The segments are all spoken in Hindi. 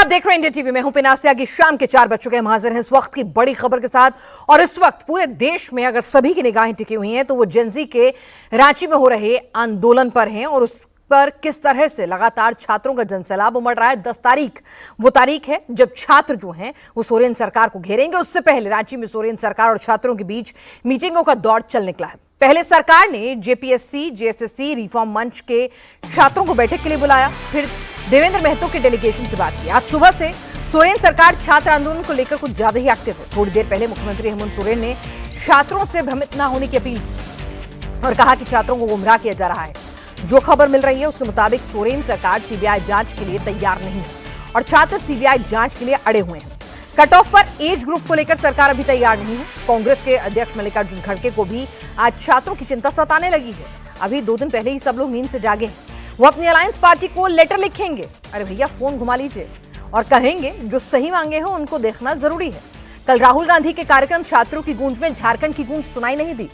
देख रहे हैं इंडिया टीवी में। हूं पिनास त्यागी। शाम के 4 बज चुके हैं। हम हाजिर हैं इस वक्त की बड़ी खबर के साथ। और इस वक्त पूरे देश में अगर सभी की निगाहें टिकी हुई हैं तो वो जेनजी के रांची में हो रहे आंदोलन पर हैं और उस पर किस तरह से लगातार छात्रों का जनसैलाब उमड़ रहा है। 10 तारीख वो तारीख है जब छात्र जो हैं वो सोरेन सरकार को घेरेंगे। उससे पहले रांची में सोरेन सरकार और छात्रों के बीच मीटिंगों का दौर चल निकला है। पहले सरकार ने जेपीएससी जेएसएससी रिफॉर्म मंच के छात्रों को बैठक के लिए बुलाया, फिर देवेंद्र महतो के डेलीगेशन से बात की। आज सुबह से सोरेन सरकार छात्र आंदोलन को लेकर कुछ ज्यादा ही एक्टिव है। थोड़ी देर पहले मुख्यमंत्री हेमंत सोरेन ने छात्रों से भ्रमित न होने की अपील की और कहा कि छात्रों को गुमराह किया जा रहा है। जो खबर मिल रही है उसके मुताबिक सोरेन सरकार सीबीआई जांच के लिए तैयार नहीं है और छात्र सीबीआई जांच के लिए अड़े हुए हैं। कट ऑफ पर एज ग्रुप को लेकर सरकार अभी तैयार नहीं है। कांग्रेस के अध्यक्ष मल्लिकार्जुन खड़गे को भी आज छात्रों की चिंता सताने लगी है। अभी 2 दिन पहले ही सब लोग नींद से जागे हैं। वो अपनी अलायंस पार्टी को लेटर लिखेंगे। अरे भैया फोन घुमा लीजिए और कहेंगे जो सही मांगे हो उनको देखना जरूरी है। कल राहुल गांधी के कार्यक्रम छात्रों की गूंज में झारखंड की गूंज सुनाई नहीं दी।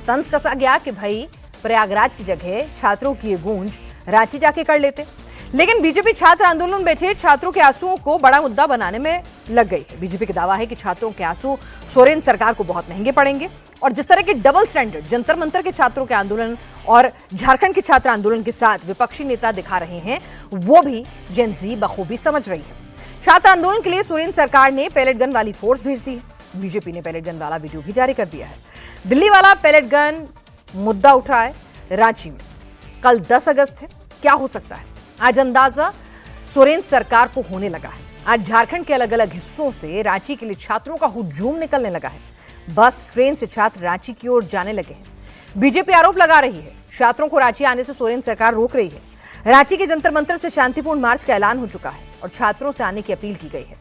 तंज कसा गया कि भाई प्रयागराज की जगह छात्रों की ये गूंज रांची जाके कर लेते। लेकिन बीजेपी छात्र आंदोलन में बैठे छात्रों के आंसुओं को बड़ा मुद्दा बनाने में लग गई है। बीजेपी का दावा है कि छात्रों के आंसू सोरेन सरकार को बहुत महंगे पड़ेंगे और जिस तरह के डबल स्टैंडर्ड जंतर मंतर के छात्रों के आंदोलन और झारखंड के छात्र आंदोलन के साथ विपक्षी नेता दिखा रहे हैं वो भी जेनजी बखूबी समझ रही है। छात्र आंदोलन के लिए सोरेन सरकार ने पैलेट गन वाली फोर्स भेज दी है। बीजेपी ने पैलेट गन वाला वीडियो भी जारी कर दिया है। दिल्ली वाला पैलेट गन मुद्दा उठ रहा है रांची में। कल 10 अगस्त है, क्या हो सकता है? आज अंदाजा सोरेन सरकार को होने लगा है। आज झारखंड के अलग अलग हिस्सों से रांची के लिए छात्रों का हुजूम निकलने लगा है। बस ट्रेन से छात्र रांची की ओर जाने लगे हैं। बीजेपी आरोप लगा रही है छात्रों को रांची आने से सोरेन सरकार रोक रही है। रांची के जंतर मंतर से शांतिपूर्ण मार्च का ऐलान हो चुका है और छात्रों से आने की अपील की गई है।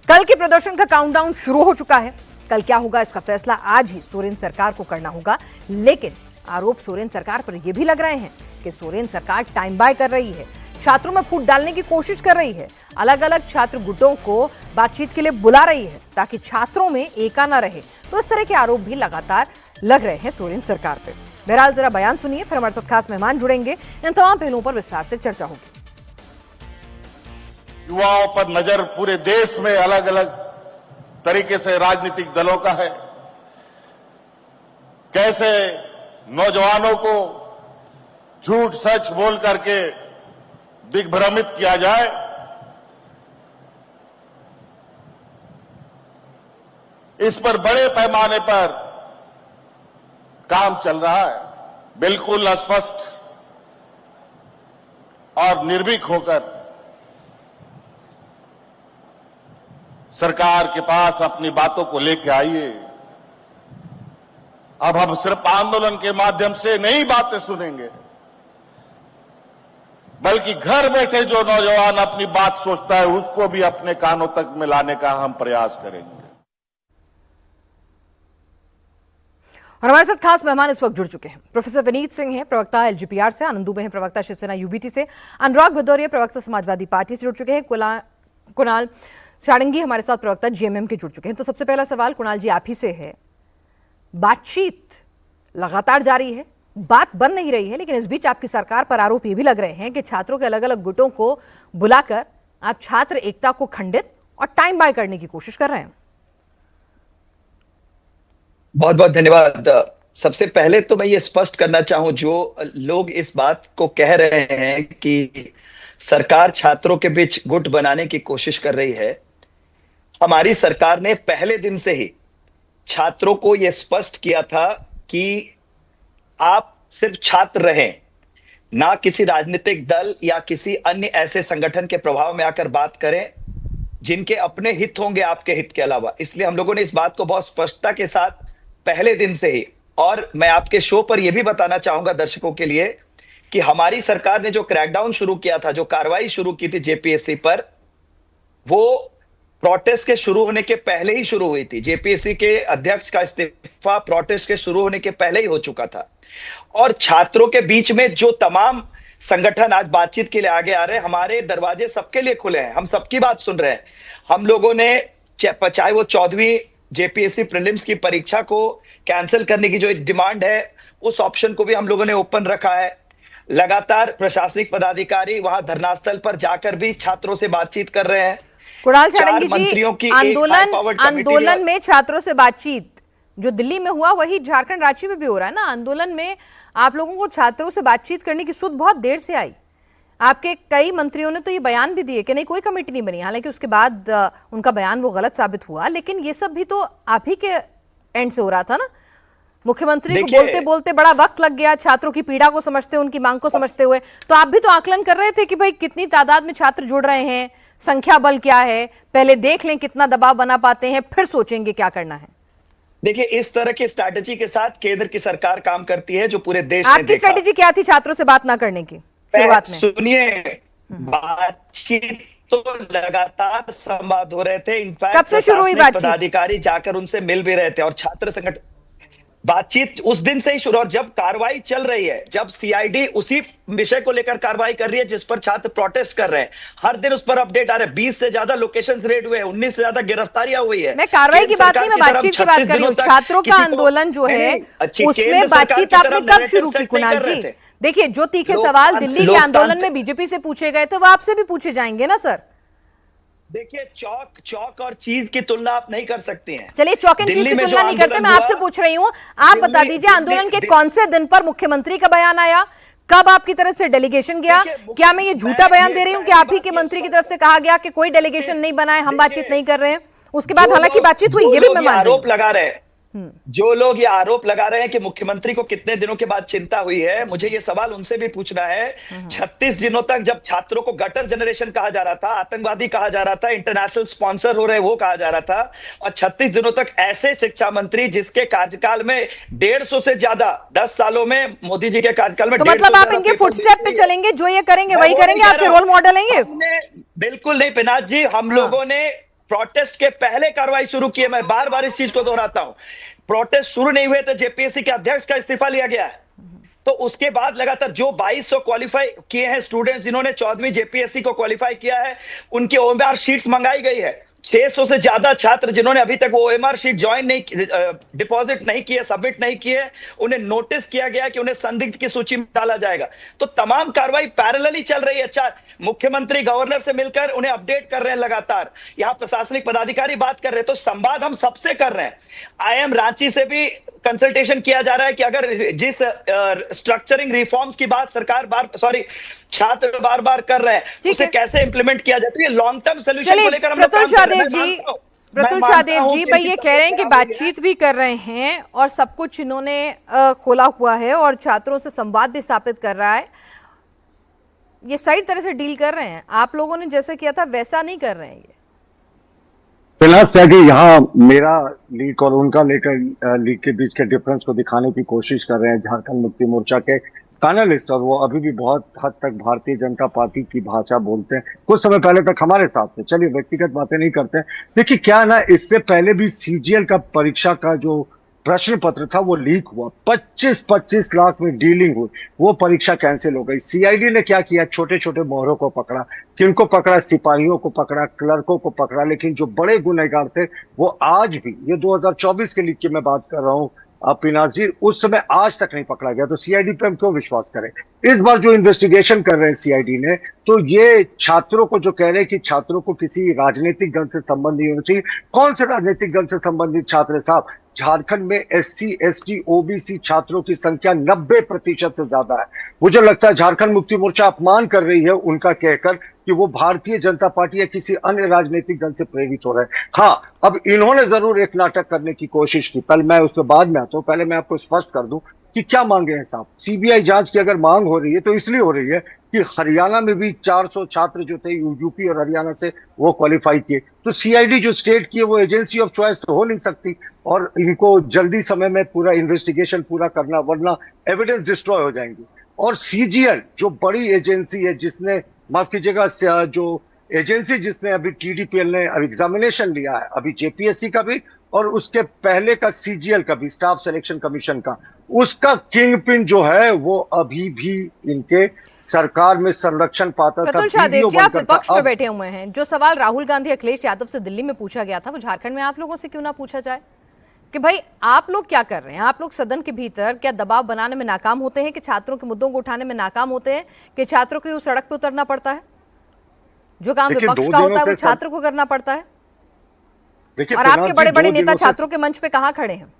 कल के प्रदर्शन का काउंटडाउन शुरू हो चुका है। कल क्या होगा इसका फैसला आज ही सोरेन सरकार को करना होगा। लेकिन आरोप सोरेन सरकार पर यह भी लग रहे हैं कि सोरेन सरकार टाइम बाय कर रही है, छात्रों में फूट डालने की कोशिश कर रही है, अलग अलग छात्र गुटों को बातचीत के लिए बुला रही है ताकि छात्रों में एका न रहे। तो इस तरह के आरोप भी लगातार लग रहे हैं सोरेन सरकार पे। बहरहाल जरा बयान सुनिए, फिर हमारे साथ खास मेहमान जुड़ेंगे। इन तमाम पहलुओं पर विस्तार से चर्चा होगी। युवाओं पर नजर पूरे देश में अलग अलग तरीके से राजनीतिक दलों का है। कैसे नौजवानों को झूठ सच बोल करके दिग्भ्रमित किया जाए, इस पर बड़े पैमाने पर काम चल रहा है। बिल्कुल स्पष्ट और निर्भीक होकर सरकार के पास अपनी बातों को लेकर आइए। अब हम सिर्फ आंदोलन के माध्यम से नई बातें सुनेंगे, बल्कि घर बैठे जो नौजवान अपनी बात सोचता है उसको भी अपने कानों तक मिलाने का हम प्रयास करेंगे। और हमारे साथ खास मेहमान इस वक्त जुड़ चुके हैं। प्रोफेसर विनीत सिंह हैं, प्रवक्ता एलजीपीआर से। आनंद दुबे हैं, प्रवक्ता शिवसेना यूबीटी से। अनुराग भदौरिया, प्रवक्ता समाजवादी पार्टी से जुड़ चुके हैं। कुणाल सारंगी हमारे साथ प्रवक्ता जीएमएम के जुड़ चुके हैं। तो सबसे पहला सवाल कुणाल जी आप ही से है। बातचीत लगातार जारी है, बात बन नहीं रही है, लेकिन इस बीच आपकी सरकार पर आरोप ये भी लग रहे हैं कि छात्रों के अलग अलग गुटों को बुलाकर आप छात्र एकता को खंडित और टाइम बाय करने की कोशिश कर रहे हैं। बहुत बहुत धन्यवाद। सबसे पहले तो मैं ये स्पष्ट करना चाहूं, जो लोग इस बात को कह रहे हैं कि सरकार छात्रों के बीच गुट बनाने की कोशिश कर रही है, हमारी सरकार ने पहले दिन से ही छात्रों को यह स्पष्ट किया था कि आप सिर्फ छात्र रहें, ना किसी राजनीतिक दल या किसी अन्य ऐसे संगठन के प्रभाव में आकर बात करें जिनके अपने हित होंगे आपके हित के अलावा। इसलिए हम लोगों ने इस बात को बहुत स्पष्टता के साथ पहले दिन से ही, और मैं आपके शो पर यह भी बताना चाहूंगा दर्शकों के लिए कि हमारी सरकार ने जो क्रैकडाउन शुरू किया था, जो कार्रवाई शुरू की थी जेपीएससी पर, वो प्रोटेस्ट के शुरू होने के पहले ही शुरू हुई थी। जेपीएससी के अध्यक्ष का इस्तीफा प्रोटेस्ट के शुरू होने के पहले ही हो चुका था। और छात्रों के बीच में जो तमाम संगठन आज बातचीत के लिए आगे आ रहे हैं, हमारे दरवाजे सबके लिए खुले हैं, हम सबकी बात सुन रहे हैं। हम लोगों ने चाहे वो 14वीं जेपीएससी प्रीलिम्स की परीक्षा को कैंसिल करने की जो डिमांड है, उस ऑप्शन को भी हम लोगों ने ओपन रखा है। लगातार प्रशासनिक पदाधिकारी वहां धरनास्थल पर जाकर भी छात्रों से बातचीत कर रहे हैं। कुणाल चार सारंगी जी, मंत्रियों की एक high आंदोलन powered committee ने- आंदोलन में छात्रों से बातचीत जो दिल्ली में हुआ वही झारखंड रांची में भी हो रहा है ना। आंदोलन में आप लोगों को छात्रों से बातचीत करने की सुध बहुत देर से आई। आपके कई मंत्रियों ने तो ये बयान भी दिए कि नहीं कोई कमेटी नहीं बनी, हालांकि उसके बाद उनका बयान वो गलत साबित हुआ, लेकिन ये सब भी तो आप ही के एंड से हो रहा था ना। मुख्यमंत्री को बोलते बोलते बड़ा वक्त लग गया, छात्रों की पीड़ा को समझते, उनकी मांग को समझते हुए। तो आप भी तो आकलन कर रहे थे कि भाई कितनी तादाद में छात्र जुड़ रहे हैं, संख्या बल क्या है, पहले देख लें कितना दबाव बना पाते हैं, फिर सोचेंगे क्या करना है। देखिए, इस तरह की स्ट्रैटेजी के साथ केंद्र की सरकार काम करती है, जो पूरे देश ने आपकी देखा। स्ट्रेटेजी क्या थी छात्रों से बात ना करने की शुरुआत में? सुनिए, बातचीत तो लगातार संवाद हो रहे थे। इनफैक्ट कब से शुरू हुई बातचीत? पदाधिकारी जाकर उनसे मिल भी रहे थे और छात्र संगठन बातचीत उस दिन से ही शुरू। और जब कार्रवाई चल रही है, जब सीआईडी उसी विषय को लेकर कार्रवाई कर रही है जिस पर छात्र प्रोटेस्ट कर रहे हैं, हर दिन उस पर अपडेट आ रहे हैं। 20 से ज्यादा लोकेशंस रेड हुए हैं, 19 से ज्यादा गिरफ्तारियां हुई है। मैं कार्रवाई की बात नहीं, मैं बातचीत की बात कर रही हूँ। छात्रों का आंदोलन जो है उसमें बातचीत आपने कब शुरू की कुणाल जी? देखिए, जो तीखे सवाल दिल्ली के आंदोलन में बीजेपी से पूछे गए थे वो आपसे भी पूछे जाएंगे ना सर। देखिए, चौक और चीज की तुलना आप नहीं कर सकती हैं। चलिए, चौक एंड चीज की तुलना नहीं करते, मैं आपसे पूछ रही हूँ, आप बता दीजिए आंदोलन के कौन से दिन पर मुख्यमंत्री का बयान आया, कब आपकी तरफ से डेलीगेशन गया? क्या मैं ये झूठा बयान दे रही हूँ कि आप ही के मंत्री की तरफ से कहा गया कि कोई डेलीगेशन नहीं बनाए, हम बातचीत नहीं कर रहे हैं? उसके बाद हालांकि बातचीत हुई, ये भी मैं मान रही हूं। आरोप लगा रहे हैं, जो लोग ये आरोप लगा रहे हैं कि मुख्यमंत्री को कितने दिनों के बाद चिंता हुई है, मुझे ये सवाल उनसे भी पूछना है। 36 दिनों तक जब छात्रों को गटर जनरेशन कहा जा रहा था, आतंकवादी कहा जा रहा था, इंटरनेशनल स्पॉन्सर हो रहे वो कहा जा रहा था, और 36 दिनों तक ऐसे शिक्षा मंत्री जिसके कार्यकाल में 150 से ज्यादा 10 सालों में मोदी जी के कार्यकाल में, तो मतलब आप इनके फुटस्टेप पे चलेंगे, जो ये करेंगे वही करेंगे, आपके रोल मॉडल हैं ये? बिल्कुल नहीं पिनाक जी, हम लोगों ने प्रोटेस्ट के पहले कार्रवाई शुरू की है। मैं बार बार इस चीज को दोहराता हूं, प्रोटेस्ट शुरू नहीं हुए तो जेपीएससी के अध्यक्ष का इस्तीफा लिया गया है। तो उसके बाद लगातार जो 2200 क्वालिफाई किए हैं स्टूडेंट्स, जिन्होंने 14वीं जेपीएससी को क्वालिफाई किया है, उनके ओएमआर शीट्स मंगाई गई है। 600 से ज्यादा छात्र जिन्होंने अभी तक वो ओएमआर शीट ज्वाइन नहीं, डिपॉजिट नहीं किए, सबमिट नहीं किए, उन्हें नोटिस किया गया कि उन्हें संदिग्ध की सूची में डाला जाएगा। तो तमाम कार्रवाई पैरेलली चल रही है। मुख्यमंत्री गवर्नर से मिलकर उन्हें अपडेट कर रहे हैं लगातार, यहां प्रशासनिक पदाधिकारी बात कर रहे हैं, तो संवाद हम सबसे कर रहे हैं। आईएम रांची से भी कंसल्टेशन किया जा रहा है कि अगर जिस स्ट्रक्चरिंग रिफॉर्म्स की बात छात्र बार बार कर रहे हैं, उसे कैसे इंप्लीमेंट किया जाए। तो ये लॉन्ग टर्म सोल्यूशन को लेकर हम लोग काम कर रहे हैं। प्रतुल शाहदेव जी, भाई ये कह रहे हैं कि बातचीत भी कर रहे हैं और सब कुछ इन्होंने खोला हुआ है और छात्रों से संवाद भी स्थापित कर रहा है, ये सही तरह से डील कर रहे हैं। आप लोगों ने जैसे किया था वैसा नहीं कर रहे हैं ये। फिलहाल सैगी यहाँ मेरा लीग और उनका लेकर लीग के बीच के डिफरेंस को दिखाने की कोशिश कर रहे हैं झारखंड मुक्ति मोर्चा के पैनलिस्ट, और वो अभी भी बहुत हद तक भारतीय जनता पार्टी की भाषा बोलते हैं। कुछ समय पहले तक हमारे साथ थे, चलिए व्यक्तिगत बातें नहीं करते। देखिए क्या ना, इससे पहले भी सीजीएल का परीक्षा का जो प्रश्न पत्र था वो लीक हुआ, 25 लाख में डीलिंग हुई, वो परीक्षा कैंसिल हो गई। सीआईडी ने क्या किया, छोटे छोटे मोहरों को पकड़ा, किनको पकड़ा, सिपाहियों को पकड़ा, क्लर्कों को पकड़ा, लेकिन जो बड़े गुनहगार थे वो आज भी, ये 2024 के लीक की मैं बात कर रहा हूँ पिनाक जी, उस समय आज तक नहीं पकड़ा गया। तो सीआईडी पे हम क्यों विश्वास करें? इस बार जो इन्वेस्टिगेशन कर रहे हैं सीआईडी ने, तो ये छात्रों को जो कह रहे हैं कि छात्रों को किसी राजनीतिक दल से संबंध नहीं होना चाहिए। कौन से राजनीतिक दल से संबंधित छात्र साहब? झारखंड में एससी, एसटी, ओबीसी छात्रों की संख्या 90% से ज्यादा है। मुझे लगता है झारखंड मुक्ति मोर्चा अपमान कर रही है उनका कहकर कि वो भारतीय जनता पार्टी या किसी अन्य राजनीतिक दल से प्रेरित हो रहे हैं। हाँ, अब इन्होंने जरूर एक नाटक करने की कोशिश की, पहले मैं उसके बाद में आता हूं। पहले मैं आपको स्पष्ट कर दूं कि क्या मांगे हैं साहब। सीबीआई जांच की अगर मांग हो रही है तो इसलिए हो रही है कि हरियाणा में भी 400 छात्र जो थे यूपी और हरियाणा से, वो क्वालिफाई किए। तो सीआईडी जो स्टेट की है वो एजेंसी ऑफ चॉइस तो हो नहीं सकती, और इनको जल्दी समय में पूरा इन्वेस्टिगेशन पूरा करना, वरना एविडेंस डिस्ट्रॉय हो जाएंगे। और सीजीएल जो बड़ी एजेंसी है, जिसने, माफ कीजिएगा, जो एजेंसी जिसने अभी टीडीपीएल ने एग्जामिनेशन लिया है, अभी जेपीएससी का भी और उसके पहले का सीजीएल का भी, स्टाफ सिलेक्शन कमीशन का, उसका किंग पिन जो है वो अभी भी इनके सरकार में संरक्षण पाता था। प्रतुल शाहदेव जी, आप विपक्ष में बैठे हुए हैं, जो सवाल राहुल गांधी अखिलेश यादव से दिल्ली में पूछा गया था वो झारखंड में आप लोगों से क्यों ना पूछा जाए कि भाई आप लोग क्या कर रहे हैं? आप लोग सदन के भीतर क्या दबाव बनाने में नाकाम होते हैं, कि छात्रों के मुद्दों को उठाने में नाकाम होते हैं, कि छात्रों को सड़क पर उतरना पड़ता है? जो काम देखिए, विपक्ष 2 का होता दिनों है वो से छात्र को करना पड़ता है। देखिए और फिलहाल आपके जी, बड़े बड़े 2 नेता दिनों से छात्रों के मंच पे कहाँ खड़े हैं?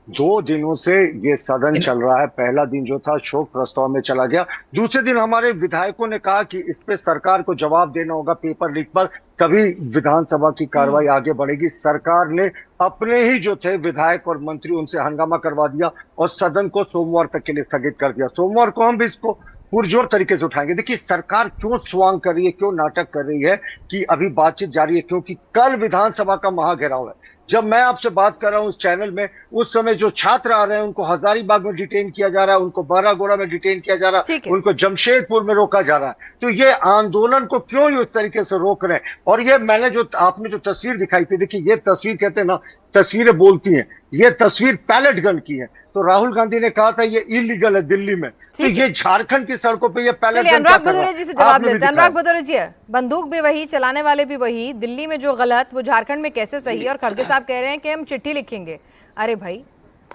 2 दिनों से ये सदन चल रहा है। पहला दिन जो था शोक प्रस्ताव में चला गया। दूसरे दिन हमारे विधायकों ने कहा कि इस पे सरकार को जवाब देना होगा पेपर लीक पर, तभी विधानसभा की कार्रवाई आगे बढ़ेगी। सरकार ने अपने ही जो थे विधायक और मंत्री उनसे हंगामा करवा दिया और सदन को सोमवार तक के लिए स्थगित कर दिया। सोमवार को हम भी इसको पुरजोर तरीके से उठाएंगे। देखिए सरकार क्यों स्वांग कर रही है, क्यों नाटक कर रही है कि अभी बातचीत जारी है, क्योंकि कल विधानसभा का महाघेराव है। जब मैं आपसे बात कर रहा हूं उस चैनल में, उस समय जो छात्र आ रहे हैं उनको हजारीबाग में डिटेन किया जा रहा है, उनको बारागोड़ा में डिटेन किया जा रहा ठीक है, है। उनको जमशेदपुर में रोका जा रहा है। तो ये आंदोलन को क्यों इस तरीके से रोक रहे हैं? और ये मैंने जो आपने जो तस्वीर दिखाई थी, देखिए ये तस्वीर कहते हैं ना, तस्वीरें बोलती हैं। ये तस्वीर पैलेट गन की है। तो राहुल गांधी ने कहा था ये इलीगल है दिल्ली में, तो ये झारखंड की सड़कों पे ये पैलेट चलिए गन अनुराग क्या कर रहा भदौरिया है? जी से जवाब आपने भी लेते हैं। दिखाया। अनुराग भदौरिया जी, बंदूक भी वही, चलाने वाले भी वही, दिल्ली में जो गलत वो झारखंड में कैसे सही है? और खड़गे साहब कह रहे हैं कि हम चिट्ठी लिखेंगे। अरे भाई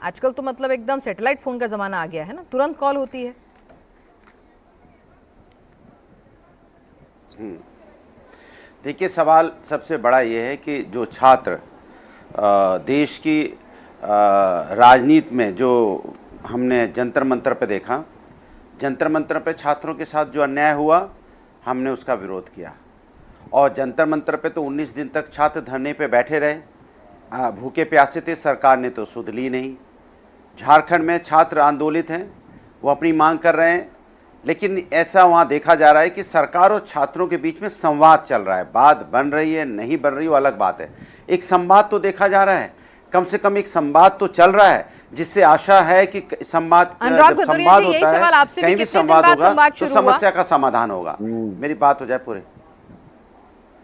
आजकल तो मतलब एकदम सैटेलाइट फोन का जमाना आ गया है ना, तुरंत कॉल होती है। देखिए सवाल सबसे बड़ा ये है कि जो छात्र देश की राजनीति में जो हमने जंतर मंतर पे देखा, जंतर मंतर पे छात्रों के साथ जो अन्याय हुआ हमने उसका विरोध किया। और जंतर मंतर पे तो 19 दिन तक छात्र धरने पे बैठे रहे, भूखे प्यासे थे, सरकार ने तो सुध ली नहीं। झारखंड में छात्र आंदोलित हैं, वो अपनी मांग कर रहे हैं, लेकिन ऐसा वहाँ देखा जा रहा है कि सरकार और छात्रों के बीच में संवाद चल रहा है। बात बन रही है नहीं बन रही वो अलग बात है, एक संवाद तो देखा जा रहा है, कम से कम एक संवाद तो चल रहा है, जिससे आशा है कि संवाद, जब संवाद होता है कहीं भी संवाद होगा तो समस्या का समाधान होगा। मेरी बात हो जाए पूरे,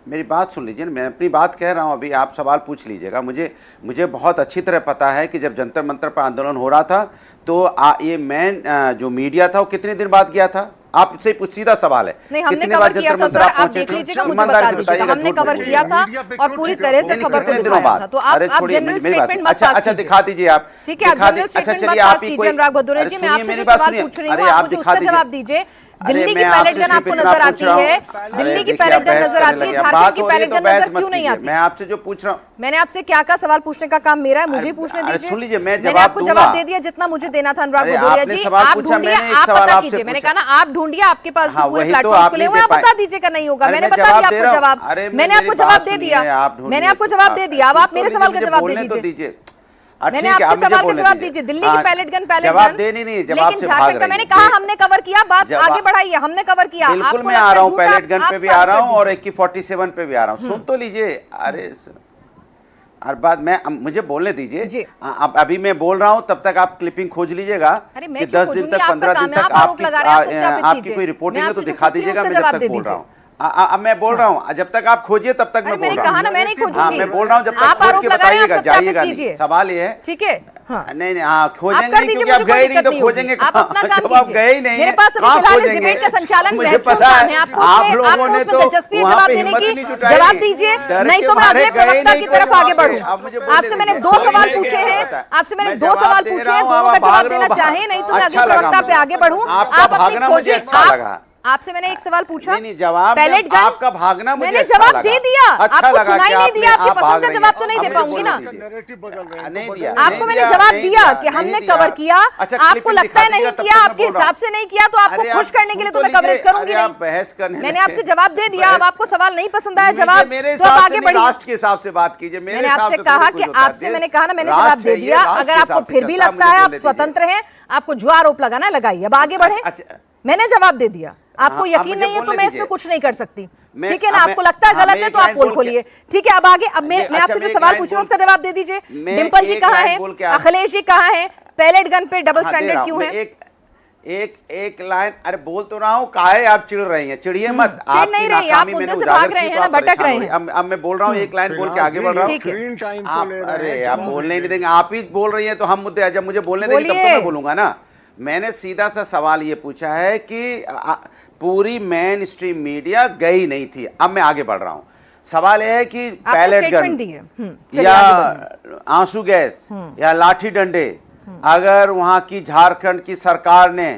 मेरी बात सुन लीजिए, मैं अपनी बात कह रहा हूं, अभी आप सवाल पूछ लीजिएगा। मुझे बहुत अच्छी तरह पता है कि जब जंतर मंतर पर आंदोलन हो रहा था तो ये मेन जो मीडिया था वो कितने दिन बाद गया था? आपसे सीधा सवाल है, नहीं, हमने कितने कवर बार किया जंतर था मंतर सर, आप आप पहुंचे देख थे? लीजिएगा, मुझे ईमानदारी बता से दीजिएगा, बताइएगा, हमने झूठ कवर मत किया था बोलिएगा। और पूरी तरह से खबर को कितने दिनों दिखाया था। बाद? तो अरे आप छोड़िए, जनरल मेरी बात, स्टेटमेंट मत अच्छा पास अच्छा कीजिए। दिखा दीजिए आप, ठीक है, आप जनरल स्टेटमेंट मत पास कीजिए। अनुराग भदौरिया जी, मैं आपसे जो सवाल पूछ रही हूँ आप मुझे उसका जवाब दीजिए। दिल्ली की पैलेट गन आपको नजर आती है, दिल्ली की पैलेट गन नजर आती है, झारखंड की पैलेट गन नजर क्यों नहीं आती? मैं आपसे जो पूछ रहा हूँ, मैंने आपसे क्या का सवाल पूछने का काम मेरा है, मुझे पूछने अरे दीजिए। सुन लीजिए, मैं मैंने जवाब आपको दूंगा। जवाब दे दिया जितना मुझे देना था। अनुराग अरे भदौरिया आपने जी, सवाल आप पूछा, ढूंढिए, मैंने एक आप सवाल पता आपसे कीजिए। मैंने पूछा। कहा ना आप ढूंढिए, आपके पास हाँ, पूरे वही तो प्लेटफॉर्म आप खुले नहीं हुए हैं, दे आप बता पाए। दीजिएगा नहीं होगा। अरे मैंने मैं बता जवाब दिया दे आपको रहा हूँ। जवाब, अरे मैंने आपको मेरी जवाब बात दे सुनिए, दिया, आप ढूंढिए। मैंने आपको जवाब दे दिया। अब आप मेरे सवाल का मुझे जवाब दे बोलने तो दीजिए। दीजिए। मैंने ठीक है, आपके आप मुझे सवाल का बोलने जवाब दीजिए। दीजिए। दिल्ली की पैलेट गन जवाब दे नहीं, जवाब लेकिन से भाग झारखंड का रही मैंने है। कहा हमने कवर किया, बात जवाब- आगे बढ़ाइए। हमने कवर किया, बिल्कुल आपको मैं लगता आ है रहा हूँ, झूठा, पैलेट गन आप पे भी साबित आ रहा कर हूँ और दीजिए। AK-47 पे भी आ रहा हूँ। सुन तो लीजिए। अरे हर बात में मुझे बोलने जी। दीजिए। अब अभी मैं बोल रहा हूँ, तब तक आप क्लिपिंग खोज लीजिएगा अरे मैं कि क्यों 10 दिन खोजूंगी? तक आपका 15 काम दिन है, तक आप आरोप लगा रहे हैं, आप सत्यापित आपकी कीजिए। कोई रिपोर्टिंग मैं है तो आपसे जो दिखा पूछ रही हूँ दीजिएगा। मैं उसका जब जवाब तक दे बोल रहा दीजिए। हूँ, अब मैं बोल रहा हूँ, जब तक आप खोजिए तब तक मैं मैंने बोल कहा रहा ना, हूँ। मैं नहीं हाँ, खोजूंगी। मैं बोल रहा हूँ, जब तक आप खोज आरोप के लगा रहे हैं, आप बताइएगा, सत्यापित जाइएगा कीजिए। नहीं। सवाल ये है, ठीक है, हाँ। नहीं आप खोजेंगे कर नहीं, दीजिए, क्योंकि आप मुझे कोई गए नहीं दिक्कत तो नहीं होगी। खोजेंगे आप अपना काम जब आप कीजिए। गए ही नहीं मेरे पास अभी कहाँ फिलहाल इस खोजेंगे? डिबेट का संचालन मुझे महत्वपूर्ण पता काम है, है। आपको आप उसमें लोगों ने उसमें तो दिलचस्पी है वहाँ जवाब पे देने हिम्मत की, नहीं जुटाई। जवाब दीजिए, डर नहीं के तो मैं मारे अगले गए प्रवक्ता नहीं की कोई तरफ वहाँ आगे पे। बढ़ूं। अब मुझे बोलने आपसे मैंने दीजिए। 2 सवाल मुझे पूछे क्या हैं, पता है? आपसे मैंने मैं 2 जवाब सवाल दे पूछे रहा हैं, हूँ, दोनों आप का जवाब भाग रहे देना हो। चाहे, नहीं तो मैं अच्छा अगले लगा प्रवक्ता पे मुझे। आगे बढ़ूं। आपका आप अपनी भागना मुझे खोजें। अच्छा लगा। आपसे मैंने एक सवाल पूछा, नहीं जवाब पैलेट गन, आपका भागना मुझे मैंने अच्छा जवाब लगा। दे दिया। अच्छा आपको लगा सुनाई कि नहीं आपने- दिया, आपकी आप पसंद भाग का रही जवाब हैं। तो नहीं दे अब पाऊंगी ना। मुझे बोलने दीजिए। नहीं दिया, आपको मैंने दिया, जवाब नहीं दिया कि नहीं हमने दिया। कवर किया। अच्छा, आपको क्लिपिंग लगता है दिखा नहीं दीजिएगा, तब किया, तक मैं आपके बोल रहा हिसाब से नहीं किया, तो आपको अरे आप खुश करने के लिए सुन तो मैं तो कवरेज लीजिए। करूंगी अरे आप नहीं। बहस करने मैंने लगे। आपसे जवाब दे दिया, अब आपको सवाल नहीं पसंद आया मुझे जवाब, मेरे तो आप हिसाब आगे से नहीं, बढ़िए। राष्ट्र के हिसाब से बात कीजिए। मेरे मैंने हिसाब आपसे से कहा थोड़ी कि कुछ होता है। आपसे मैंने कहा ना, मैंने राष्ट्र जवाब दे है ये, दिया। राष्ट्र अगर के आपको हिसाब से फिर भी चलता है, लगता है मुझे आप बोलने दीजिए। स्वतंत्र हैं, आपको जो आरोप लगाना है लगाइए, अब आगे बढ़े। अच्छा, मैंने जवाब दे दिया, आपको हाँ, यकीन मुझे नहीं है तो बोलने मैं इसमें दीजिए। कुछ नहीं कर सकती। मैं- ठीक है ना, अब आपको मैं- लगता है हाँ, गलत मैं है एक तो आप लाइन पोल बोल के- खोलिए। ठीक है, अब आगे, अब मैं अच्छा, आपसे मैं जो एक सवाल लाइन पूछ रहा हूँ बोल- उसका जवाब दे दीजिए। मैं डिम्पल जी एक कहाँ लाइन है, बोल के आ- अखिलेश जी कहाँ है, पैलेट गन पे डबल हाँ, दे रहा स्टैंडर्ड हूं। क्यों मैं है? एक लाइन, अरे बोल तो रहा हूँ, काहे आप चिढ़ रही हैं? चिढ़िए मत। चिढ़ आपकी नहीं रही, आप नाकामी मुद्दे मैंने से उजागर भाग रहे की हैं तो ना, आप भटक परेशान रहे हो रही हैं। हैं। अब मैं बोल रहा हूँ, एक लाइन बोल के आगे बढ़ रहा हूँ। ठीक है। अरे आप बोलने नहीं देंगे, आप ही बोल रही हैं तो हम मुद्दे, जब मुझे बोलने देंगे तब तो बोलिए। मैं बोलूंगा ना। मैंने सीधा सा सवाल ये पूछा है कि पूरी मेन स्ट्रीम मीडिया गई नहीं थी। अब मैं आगे बढ़ रहा हूँ। सवाल यह है कि पैलेट स्टेटमेंट गन दी है। चलिए या आगे आंसू गैस या लाठी डंडे अगर वहां की झारखंड की सरकार ने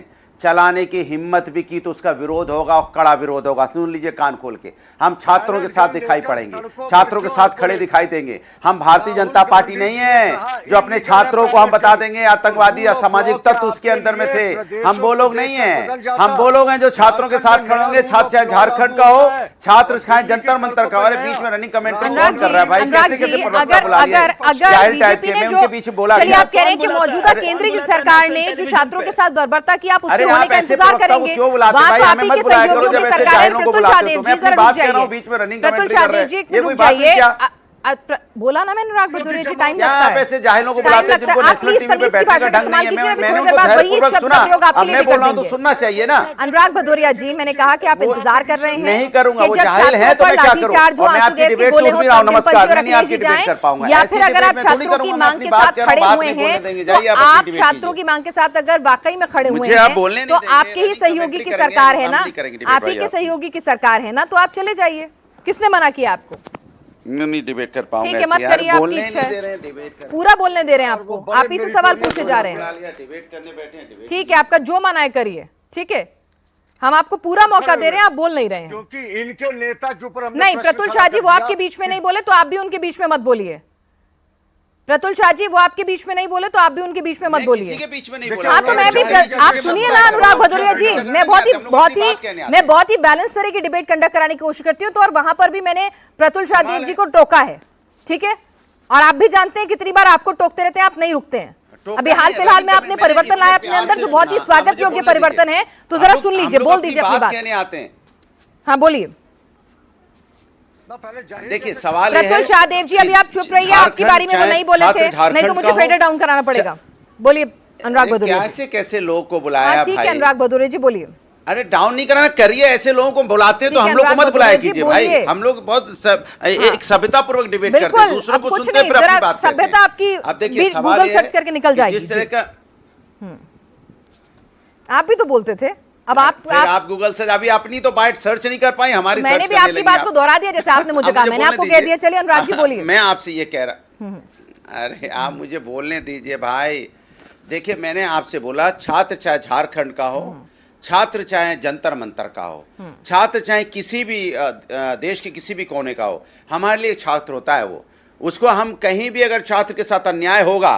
चलाने की हिम्मत भी की तो उसका विरोध होगा और कड़ा विरोध होगा। सुन लीजिए कान खोल के, हम छात्रों के साथ दिखाई पड़ेंगे, छात्रों के साथ खड़े दिखाई देंगे। हम भारतीय जनता पार्टी नहीं है जो अपने छात्रों को हम बता देंगे आतंकवादी असामाजिक तत्व उसके अंदर में थे। हम वो लोग नहीं है, हम वो लोग हैं जो छात्रों के साथ खड़े होंगे। छात्र चाहे झारखंड का हो, छात्र चाहे जंतर मंतर का हो। अरे बीच में रनिंग कमेंट्री कौन कर रहा है भाई? कैसे कैसे प्रवक्ता बुला लिए जाहिल टाइप के, मैं उनके पीछे बोला गया। आप कह रहे हैं कि मौजूदा केंद्र की सरकार ने जो छात्रों के साथ बर्बरता की, आप उसके होने का इंतजार करेंगे। क्यों बुलाते भाई? हमें मत बुलाया करो जब ऐसे जाहिलों को बुलाते हो। तो मैं अपनी बात कह रहा हूं, बीच में रनिंग कमेंट्री कर रहे हैं, ये कोई बात नहीं क्या? बोला ना मैंने अनुराग भदौरिया जी, टाइम क्या लगता आप है। ऐसे जाहिलों को बुलाते हैं जिनको नेशनल टीवी पे बैठने का ढंग नहीं है? मैंने उनको धैर्यपूर्वक सुना, अब मैं बोल रहा हूं तो सुनना चाहिए ना। अनुराग भदौरिया जी, मैंने कहा कि आप इंतजार कर रहे हैं। नहीं करूंगा, वो जाहिल है तो मैं क्या करूं? और मैं आपकी डिबेट सुन भी रहा हूं, नमस्कार, मैं नहीं आपकी डिबेट कर पाऊंगा। या फिर अगर आप छात्रों की मांग के साथ खड़े हुए हैं, तो आप छात्रों की मांग के साथ अगर वाकई में खड़े हुए हैं तो आपके ही सहयोगी की सरकार है ना, आप ही के सहयोगी की सरकार है ना, तो आप चले जाइए। किसने मना किया आपको? नहीं डिबेट कर पाऊंगा। ठीक है, मत करिए, आपकी इच्छा है। पूरा बोलने दे रहे हैं आपको, आप ही से सवाल पूछे जा रहे हैं। डिबेट करने बैठे हैं, ठीक है, आपका जो माना है करिए, ठीक है। हम आपको पूरा मौका दे रहे हैं, आप बोल नहीं रहे हैं। क्योंकि इनके नेता के ऊपर नहीं, प्रतुल शाह जी वो आपके बीच में नहीं बोले तो आप भी उनके बीच में मत बोलिए। प्रतुल शाह जी वो आपके बीच में नहीं बोले तो आप भी उनके बीच में मत बोलिए। किसी के बीच में नहीं बोला। हाँ, तो मैं भी, आप सुनिए ना अनुराग भदौरिया जी, मैं बहुत ही बैलेंस तरह की डिबेट कंडक्ट कराने की कोशिश करती हूँ, तो और वहां पर भी मैंने प्रतुल शाह देव जी को टोका है, ठीक है। और आप भी जानते हैं कितनी बार आपको टोकते रहते हैं, आप नहीं रुकते हैं। अभी हाल फिलहाल में आपने परिवर्तन लाया अपने अंदर, जो बहुत ही स्वागत योग्य परिवर्तन है, तो जरा सुन लीजिए, बोल दीजिए अपनी बात। हाँ बोलिए। देखिए सवाल है, प्रतुल शाह देव जी अभी आप चुप रहिए, आपकी बारी में वो नहीं बोले थे, नहीं तो मुझे फेडर डाउन कराना पड़ेगा। बोलिए अनुराग भदौरिया जी। कैसे कैसे लोग को बुलाया ठीक भाई? है अनुराग भदौरिया जी बोलिए। अरे डाउन नहीं कराना, करिए। ऐसे लोगों को बुलाते हैं तो हम लोग को मत बुलाया कीजिए भाई। हम लोग बहुत एक सभ्यता पूर्वक डिबेट करते हैं, दूसरों को सुनते हैं, फिर अपनी बात करते हैं। सभ्यता आपकी अब देखिए गूगल सर्च करके निकल जाएगी। जिस तरह का आप भी तो बोलते थे, अब आप गूगल से अभी अपनी तो बाइट सर्च नहीं कर पाई, हमारी मैंने भी आपकी बात को दोहरा दिया जैसे आपने मुझे कहा, मैंने आपको कह दिया। चलिए अनुराग जी बोलिए। मैं आपसे ये कह रहा, अरे आप मुझे बोलने दीजिए भाई। देखिए मैंने आपसे बोला, छात्र चाहे झारखंड का हो, छात्र चाहे जंतर मंतर का हो, छात्र चाहे किसी भी देश के किसी भी कोने का हो, हमारे लिए छात्र होता है। वो उसको हम कहीं भी अगर छात्र के साथ अन्याय होगा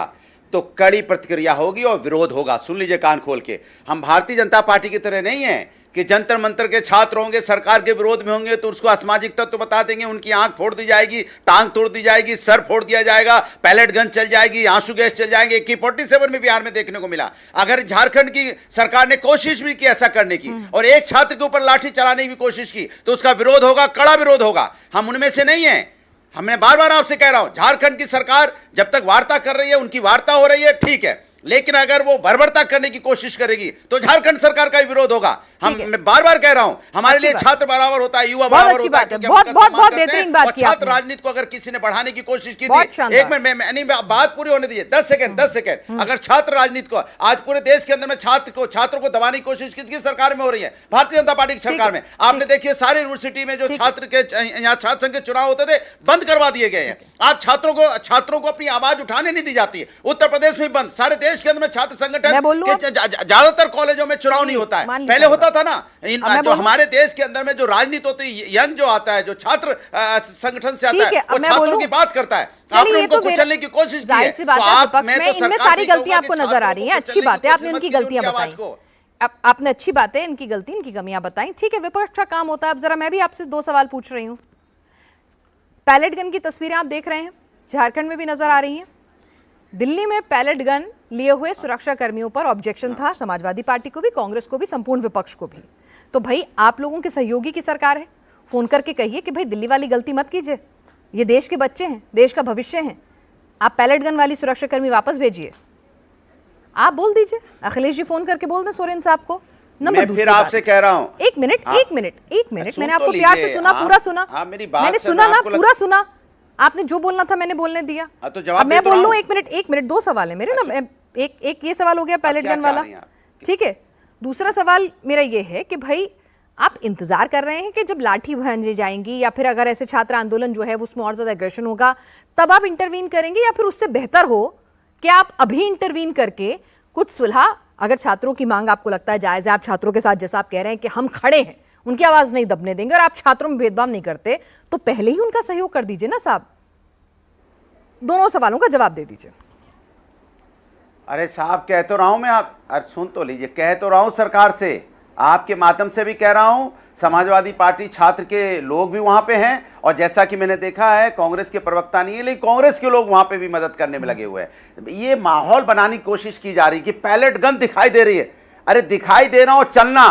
तो कड़ी प्रतिक्रिया होगी और विरोध होगा। सुन लीजिए कान खोल के, हम भारतीय जनता पार्टी की तरह नहीं है कि जंतर मंतर के छात्र होंगे, सरकार के विरोध में होंगे तो उसको असामाजिक तत्व बता देंगे, उनकी आंख फोड़ दी जाएगी, टांग तोड़ दी जाएगी, सर फोड़ दिया जाएगा, पैलेट गन चल जाएगी, आंसू गैस चल जाएंगे। AK-47 में बिहार में देखने को मिला। अगर झारखंड की सरकार ने कोशिश भी की ऐसा करने की और एक छात्र के ऊपर लाठी चलाने की कोशिश की तो उसका विरोध होगा, कड़ा विरोध होगा। हम उनमें से नहीं है। हमने बार बार आपसे कह रहा हूं, झारखंड की सरकार जब तक वार्ता कर रही है, उनकी वार्ता हो रही है, ठीक है, लेकिन अगर वो बर्बरता करने की कोशिश करेगी तो झारखंड सरकार का ही विरोध होगा। मैं बार बार कह रहा हूं, हमारे लिए छात्र बराबर होता है, युवा बराबर होता है। बहुत बेहतरीन बात की छात्र राजनीति को अगर किसी ने बढ़ाने की कोशिश की थी, एक मिनट बात पूरी होने दीजिए, 10 सेकंड। अगर छात्र राजनीति को आज पूरे देश के अंदर में छात्रों को दबाने की कोशिश किसकी सरकार में हो रही है? भारतीय जनता पार्टी की सरकार में। आपने देखिए सारी यूनिवर्सिटी में जो छात्र के यहाँ छात्र संघ के चुनाव होते थे, बंद करवा दिए गए हैं। आप छात्रों को अपनी आवाज उठाने नहीं दी जाती है। उत्तर प्रदेश में बंद, सारे देश के अंदर में छात्र संगठन ज्यादातर कॉलेजों में चुनाव नहीं होता है, पहले होता था ना। तो हमारे देश के अंदर में जो राजनीति होती है, यंग जो आता है, जो छात्र संगठन से आता है, वो छात्रों की बात करता है। आपने उनको कुचलने की कोशिश की है, तो आप इनमें सारी गलतियां आपको नजर आ रही हैं। अच्छी बात है, आपने इनकी गलतियां बताई, आपने अच्छी बात है, इनकी गलती, इनकी कमियां बताई, ठीक है, विपक्ष का काम होता है। अब जरा मैं भी आपसे 2 सवाल पूछ रही हूँ। पैलेट गन की तस्वीरें आप देख रहे हैं, झारखंड में भी नजर आ रही हैं। दिल्ली में पैलेट गन लिए हुए सुरक्षा कर्मियों पर ऑब्जेक्शन था, समाजवादी पार्टी को भी, कांग्रेस को भी, संपूर्ण विपक्ष को भी। तो भाई आप लोगों के सहयोगी की सरकार है, फोन करके कहिए कि भाई दिल्ली वाली गलती मत कीजिए, ये देश के बच्चे हैं, देश का भविष्य है, आप पैलेट गन वाली सुरक्षा कर्मी वापस भेजिए। आप बोल दीजिए, अखिलेश जी फोन करके बोल दें सोरेन साहब को। मैं फिर आपसे कह रहा हूं, एक मिनट, मैंने आपको प्यार से सुना, पूरा सुना, मैंने सुना ना, पूरा सुना। आपने जो बोलना था मैंने बोलने दिया, तो जवाब मैं बोल लूं। एक मिनट, 2 सवाल है मेरे ना। एक ये सवाल हो गया पैलेट गन वाला, ठीक है। दूसरा सवाल मेरा ये है कि भाई आप इंतजार कर रहे हैं कि जब लाठी भांजी जाएंगी या फिर अगर ऐसे छात्र आंदोलन जो है उसमें और ज्यादा एग्रेशन होगा तब आप इंटरवीन करेंगे, या फिर उससे बेहतर हो कि आप अभी इंटरवीन करके कुछ सुलह अगर छात्रों की मांग आपको लगता है जायज है, आप छात्रों के साथ जैसा आप कह रहे हैं कि हम खड़े हैं, उनकी आवाज नहीं दबने देंगे और आप छात्रों में भेदभाव नहीं करते, तो पहले ही उनका सहयोग कर दीजिए ना साहब। दोनों सवालों का जवाब दे दीजिए। अरे साहब, कह तो रहा हूं मैं, आप अरे सुन तो लीजिए, कह तो रहा हूं सरकार से, आपके माध्यम से भी कह रहा हूं, समाजवादी पार्टी छात्र के लोग भी वहां पे हैं, और जैसा कि मैंने देखा है कांग्रेस के प्रवक्ता नहीं है लेकिन कांग्रेस के लोग वहां पे भी मदद करने में लगे हुए हैं। ये माहौल बनाने की कोशिश की जा रही है कि पैलेट गन दिखाई दे रही है। अरे दिखाई दे रहा हो, चलना,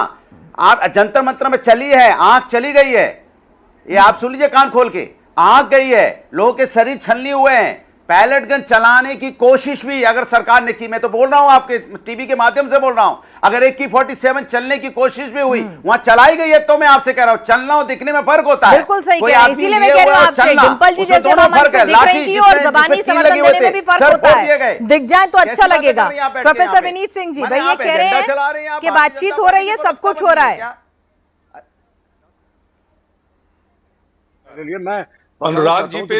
आप जंतर मंतर में चली है, आंख चली गई है, ये आप सुन लीजिए कान खोल के, आंख गई है, लोगों के शरीर छलनी हुए हैं। पैलेट गन चलाने की कोशिश भी अगर सरकार ने की, मैं तो बोल रहा हूं आपके टीवी के माध्यम से बोल रहा हूं, अगर AK-47 चलने की कोशिश भी हुई, वहां चलाई गई है, तो मैं आपसे कह रहा हूं, चलना और दिखने में फर्क होता है। बिल्कुल सही कह रहे हैं, इसीलिए मैं कह रही हूं आपसे, डिंपल जी जैसे वहां मंच पे दिख रही थी और जबानी समर्थन देने में भी फर्क होता है, दिख जाए तो अच्छा लगेगा। प्रोफेसर विनीत सिंह जी, भाई ये कह रहे हैं कि बातचीत हो रही है, सब कुछ हो रहा है। मैं अनुराग जी पे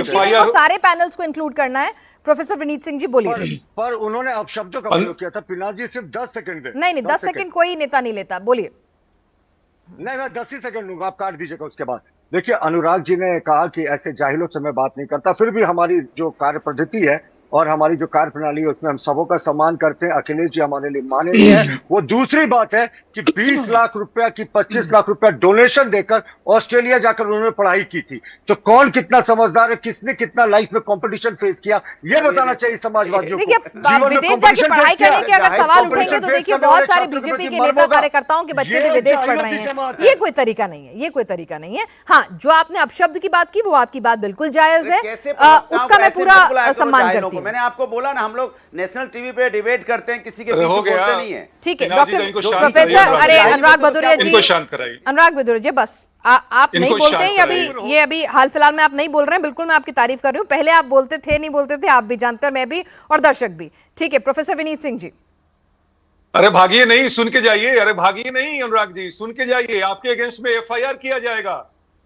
FIR सारे पैनल्स को इंक्लूड करना है। प्रोफेसर विनीत सिंह जी बोलिए। पर उन्होंने अपशब्दों का प्रयोग किया था। पिनाक जी सिर्फ 10 सेकंड दे। नहीं 10 सेकंड कोई नेता नहीं लेता, बोलिए। नहीं, मैं 10 ही सेकंड लूंगा, आप काट दीजिएगा उसके बाद। देखिए, अनुराग जी ने कहा कि ऐसे जाहिलों से मैं बात नहीं करता, फिर भी हमारी जो कार्य पद्धति है और हमारी जो कार्य प्रणाली है उसमें हम सबों का सम्मान करते हैं। अखिलेश जी हमारे लिए माननीय है। वो दूसरी बात है कि 20 लाख रुपया की 25 लाख रुपया डोनेशन देकर ऑस्ट्रेलिया जाकर उन्होंने पढ़ाई की थी, तो कौन कितना समझदार है, किसने कितना लाइफ में कंपटीशन फेस किया, ये बताना चाहिए समाजवादियों को। विदेश जाके पढ़ाई करने के अगर सवाल उठेंगे तो देखिए बहुत सारे बीजेपी के नेता कार्यकर्ताओं के बच्चे भी विदेश पढ़ रहे हैं। ये कोई तरीका नहीं है, ये कोई तरीका नहीं है। हाँ, जो आपने अपशब्द की बात की वो आपकी बात बिल्कुल जायज है, उसका मैं पूरा सम्मान करती हूँ। मैंने आपको बोला ना, हम लोग नेशनल टीवी पे डिबेट करते हैं, किसी के पीछे बोलते नहीं है। ठीक है डॉक्टर प्रोफेसर, अरे अनुराग भदौरिया जी, अनुराग भदौरिया जी, बस आप नहीं बोलते हैं, ये अभी हाल फिलहाल में आप नहीं बोल रहे हैं, बिल्कुल मैं आपकी तारीफ कर रही हूँ। पहले आप बोलते थे, नहीं बोलते थे, आप भी जानते हैं, मैं भी और दर्शक भी। ठीक है प्रोफेसर विनीत सिंह जी। अरे भागिए नहीं, सुन के जाइए, अरे भागिए नहीं अनुराग जी, सुन के जाइए। आपके अगेंस्ट में FIR किया जाएगा,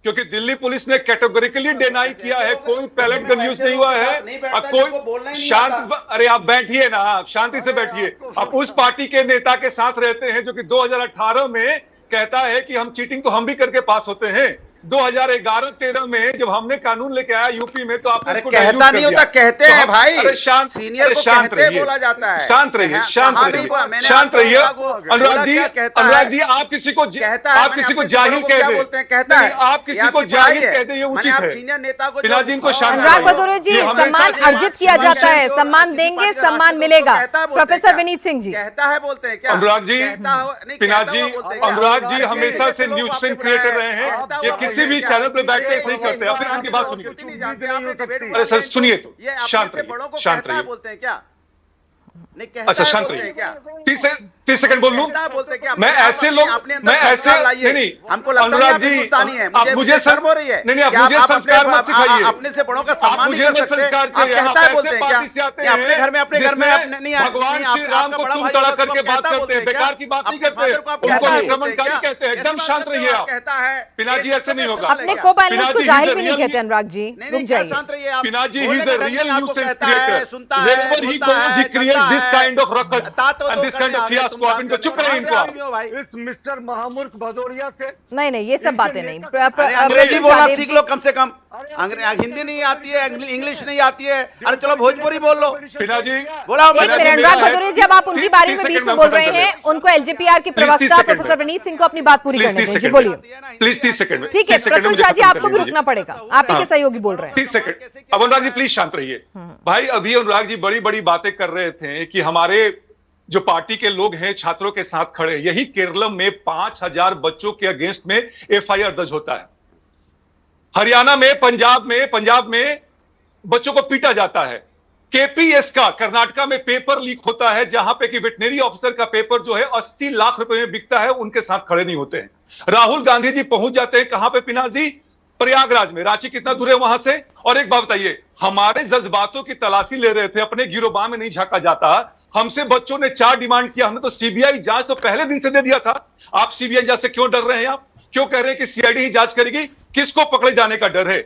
क्योंकि दिल्ली पुलिस ने कैटेगोरिकली डिनाई किया है, कोई पैलेट गन यूज नहीं हुआ है। अब कोई शांत, अरे आप बैठिए ना, आप शांति से बैठिए। आप उस पार्टी के नेता के साथ रहते हैं जो कि 2018 में कहता है कि हम चीटिंग तो हम भी करके पास होते हैं। 2011-13 में जब हमने कानून लेके आया यूपी में, तो आपने इसको कहता नहीं होता, कहते हैं भाई। अरे शांत, सीनियर को कहते हैं, बोला जाता है। शांत रहिए, शांत रहिए, शांत रहिए। अनुराग जी, अनुराग जी, आप किसी को जाहिल कह दें, कहता है, आप किसी को जाहिल कह दें, ये उचित है। सीनियर नेता को पिनाजी इनको शांत। अनुराग भदौरिया जी, सम्मान अर्जित किया जाता है, सम्मान देंगे, सम्मान मिलेगा। प्रोफेसर विनीत सिंह जी कहता है, बोलते हैं क्या अनुराग जी? पिनाजी, अनुराग जी हमेशा से न्यूज़ क्रिएटर रहे हैं, ये किसी भी चैनल पे बैठ के नहीं करते। अब उनकी बात सुनिए। अरे सर सुनिए, तो शांत रहिए, शांत रहिए। बोलते हैं क्या? अच्छा शांत रहिए, 30 सेकंड बोल लूं? मैं ऐसे लोग, मैं ऐसे नहीं, हमको लगता है आप हिंदुस्तानी हैं, आप मुझे शर्म हो रही है। नहीं, आप मुझे संस्कार मत सिखाइए, अपने से बड़ों का सम्मान नहीं कर सकते। आप कहता है, बोलते हैं क्या? अपने घर में नहीं आए, भगवान श्री राम को चूम चढ़ा करके बात करते हैं, बेकार की बात नहीं करते, उनको आक्रमणकारी कहते हैं। एकदम शांत रहिए आप। कहता है पिनाजी, ऐसे नहीं होगा। अपने को पैनलिस्ट को जाहिल भी नहीं कहते अनुराग जी, रुक जाइए। शांत रहिए आप। पिनाजी, he is a real nuisance creator. सुनता है, Whenever he goes, he creates this kind of ruckus and this kind of fiasco. आप इनको चुप रहिए, इनको आप। इस मिस्टर महामूर्ख भदौरिया से नहीं, ये सब बातें नहीं। अंग्रेजी बोलना सीख लो कम से कम। हिंदी नहीं आती है, इंग्लिश नहीं आती है, अरे चलो भोजपुरी बोल लो। पिनाजी बोला। एक मिनट अनुराग भदौरिया जी, अब आप उनकी बारी में बीच में बोल रहे हैं, उनको LJPR की प्रवक्ता प्रोफेसर विनीत सिंह को अपनी बात पूरी करने दें। जी बोलिए प्लीज, 30 सेकंड। ठीक है प्रत्युष शाह जी, आपको भी रुकना पड़ेगा, आप ही के सहयोगी बोल रहे हैं। 30 सेकंड। अब अनुराग जी प्लीज शांत रहिए। भाई अभी अनुराग जी बड़ी बड़ी बातें कर रहे थे कि हमारे जो पार्टी के लोग हैं छात्रों के साथ खड़े, यही केरलम में 5000 बच्चों के अगेंस्ट में FIR दर्ज होता है। हरियाणा में, पंजाब में बच्चों को पीटा जाता है। KPS का कर्नाटका में पेपर लीक होता है, जहां पे कि वेटनरी ऑफिसर का पेपर जो है 80 लाख रुपए में बिकता है, उनके साथ खड़े नहीं होते हैं। राहुल गांधी जी पहुंच जाते हैं कहां पे पिनाजी? प्रयागराज में। रांची कितना दूर है वहां से? और एक बात बताइए, हमारे जज्बातों की तलाशी ले रहे थे, अपने गिरोबान में नहीं झांका जाता। हमसे बच्चों ने 4 डिमांड किया, हमने तो CBI जांच तो पहले दिन से दे दिया था। आप CBI जांच से क्यों डर रहे हैं? आप क्यों कह रहे हैं कि CID ही जांच करेगी? किसको पकड़े जाने का डर है?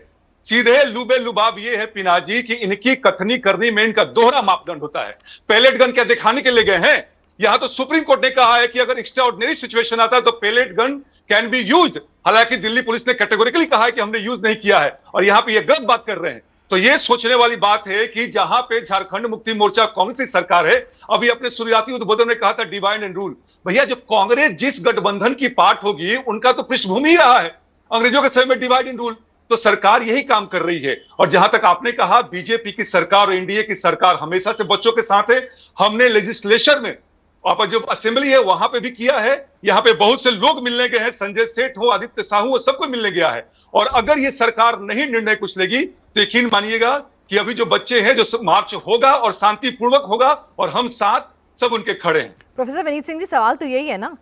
सीधे लुबे लुबाब ये है पिनाक जी कि इनकी कथनी करनी में इनका दोहरा मापदंड होता है। पेलेट गन क्या दिखाने के लिए गए हैं? यहां तो सुप्रीम कोर्ट ने कहा है कि अगर एक्स्ट्राऑर्डिनरी सिचुएशन आता है तो pellet gun can be used. हालांकि दिल्ली पुलिस ने कैटेगोरिकली कहा है कि हमने यूज नहीं किया है, और यहां पे ये गलत बात कर रहे हैं। तो ये सोचने वाली बात है कि जहां पे झारखंड मुक्ति मोर्चा कांग्रेस की सरकार है, अभी अपने शुरुआती उद्बोधन में कहा था डिवाइड एंड रूल। भैया, जो कांग्रेस जिस गठबंधन की पार्ट होगी उनका तो पृष्ठभूमि ही रहा है अंग्रेजों के समय में डिवाइड एंड रूल। तो सरकार यही काम कर रही है। और जहां तक आपने कहा बीजेपी की सरकार और एनडीए की सरकार हमेशा से बच्चों के साथ है। हमने लेजिस्लेचर में और जो असेंबली है वहां पे भी किया है। यहां पे बहुत से लोग मिलने गए हैं, संजय सेठ हो, आदित्य साहू हो, सबको मिलने गया है। और अगर ये सरकार नहीं निर्णय कुछ लेगी तो यकीन मानिएगा कि अभी जो बच्चे हैं, जो मार्च होगा और शांतिपूर्वक होगा, और हम साथ सब उनके खड़े हैं। प्रोफेसर विनीत सिंह जी, सवाल तो यही है ना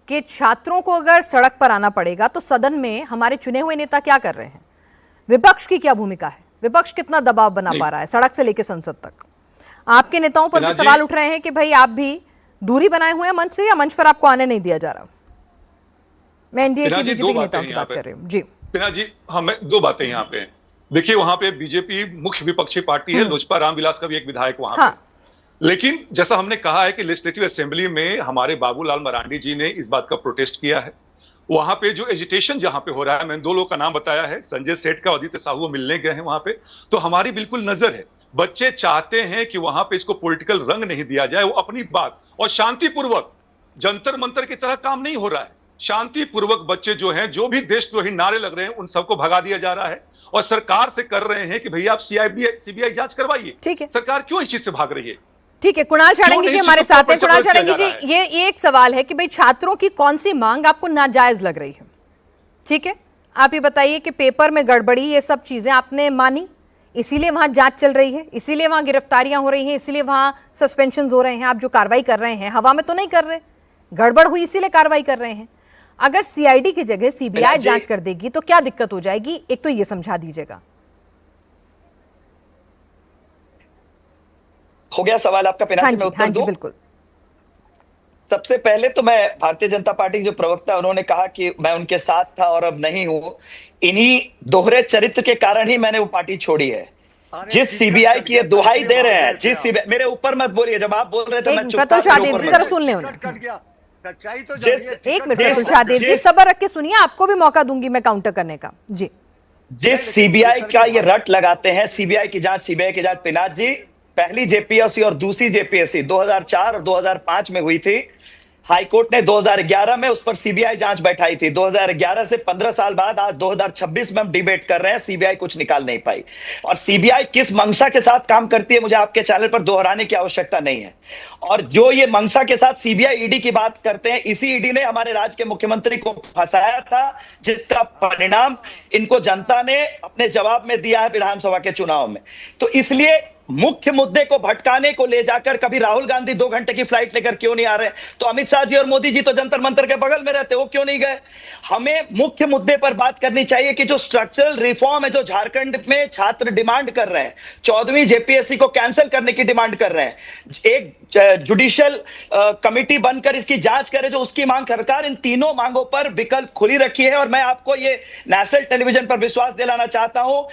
कि छात्रों को अगर सड़क पर आना पड़ेगा तो सदन में हमारे चुने हुए नेता क्या कर रहे हैं? विपक्ष की क्या भूमिका है? विपक्ष कितना दबाव बना पा रहा है सड़क से लेकर संसद तक? आपके नेताओं पर भी सवाल उठ रहे हैं कि भाई आप भी दूरी बनाए हुए हैं मंच से, या मंच पर आपको आने नहीं दिया जा रहा? मैं एनडीए के बीजेपी के नेताओं की बात कर रही हूँ जी। पिना जी, हमें दो बातें यहाँ पे। देखिए, वहां पे बीजेपी मुख्य विपक्षी पार्टी है, लोजपा रामविलास का भी एक विधायक वहां पे। लेकिन जैसा हमने कहा है कि लेजिस्लेटिव असेंबली में हमारे बाबूलाल मरांडी जी ने इस बात का प्रोटेस्ट किया है। वहां पे जो एजिटेशन जहां पे हो रहा है, मैंने दो लोग का नाम बताया है, संजय सेठ का, आदित्य साहू मिलने गए हैं वहां पे। तो हमारी बिल्कुल नजर है, बच्चे चाहते हैं कि वहां पे इसको पॉलिटिकल रंग नहीं दिया जाए, वो अपनी बात और शांतिपूर्वक, जंतर मंतर की तरह काम नहीं हो रहा है। शांतिपूर्वक बच्चे जो हैं, जो भी देशद्रोही नारे लग रहे हैं, उन सबको भगा दिया जा रहा है। और सरकार से कर रहे हैं कि भैया आप सीबीआई जांच करवाइए। ठीक है, सरकार क्यों इस चीज से भाग रही है? ठीक है, कुणाल छाड़ेंगी जी हमारे साथ हैं। कुणाल छाड़ेंगी जी, ये एक सवाल है कि भाई छात्रों की कौन सी मांग आपको नाजायज लग रही है? ठीक है, आप ये बताइए कि पेपर में गड़बड़ी, ये सब चीजें आपने मानी, इसीलिए वहां जांच चल रही है, इसीलिए वहां गिरफ्तारियां हो रही हैं, इसीलिए वहां सस्पेंशन हो रहे हैं। आप जो कार्रवाई कर रहे हैं हवा में तो नहीं कर रहे, गड़बड़ हुई इसीलिए कार्रवाई कर रहे हैं। अगर सीआईडी की जगह सीबीआई जांच कर देगी तो क्या दिक्कत हो जाएगी? एक तो ये समझा दीजिएगा। हो गया सवाल आपका पिनाकी? हाँ में जी, उत्तर हाँ जी, दूं? बिल्कुल। सबसे पहले तो मैं भारतीय जनता पार्टी के जो प्रवक्ता, उन्होंने कहा कि मैं उनके साथ था और अब नहीं हूं। इन्हीं दोहरे चरित्र के कारण ही मैंने वो पार्टी छोड़ी है। जिस सीबीआई की ये दुहाई दे रहे हैं, जिस सीबीआई, मेरे ऊपर मत बोलिए, जब आप बोल रहे थे मैं चुप था। प्रतुल शाहदेव जी जरा सुन ले उन्हें। एक मिनट प्रतुल शाहदेव जी, सब्र रख के सुनिए, आपको भी मौका दूंगी मैं काउंटर करने का जी। जिस सीबीआई का ये रट लगाते हैं, सीबीआई की जांच, पिनाक जी, पहली जेपीएससी और दूसरी जेपीएससी 2004 और 2005 में हुई थी। हाईकोर्ट ने 2011 में उस पर सीबीआई जांच बैठाई थी। 2011 से 15 साल बाद आज 2026 में हम डिबेट कर रहे हैं, सीबीआई कुछ निकाल नहीं पाई। और सीबीआई किस मंशा के साथ काम करती है मुझे आपके चैनल पर दोहराने की आवश्यकता नहीं है। और जो ये मंशा के साथ सीबीआई ईडी की बात करते हैं, इसी ईडी ने हमारे राज्य के मुख्यमंत्री को फंसाया था, जिसका परिणाम इनको जनता ने अपने जवाब में दिया है विधानसभा के चुनाव में। तो इसलिए मुख्य मुद्दे को भटकाने को ले जाकर कभी राहुल गांधी 2 घंटे की फ्लाइट लेकर क्यों नहीं आ रहे? तो अमित शाह जी और मोदी जी तो जंतर मंतर के बगल में रहते, वो क्यों नहीं गए? हमें मुख्य मुद्दे पर बात करनी चाहिए कि जो स्ट्रक्चरल रिफॉर्म है, जो झारखंड में छात्र डिमांड कर रहे हैं, 14वीं जेपीएससी को कैंसिल करने की डिमांड कर रहे हैं, एक जुडिशियल कमिटी बनकर इसकी जांच करे, जो उसकी मांग सरकार, इन तीनों मांगों पर विकल्प खुली रखी है। और मैं आपको ये नेशनल टेलीविजन पर विश्वास दिलाना चाहता हूं,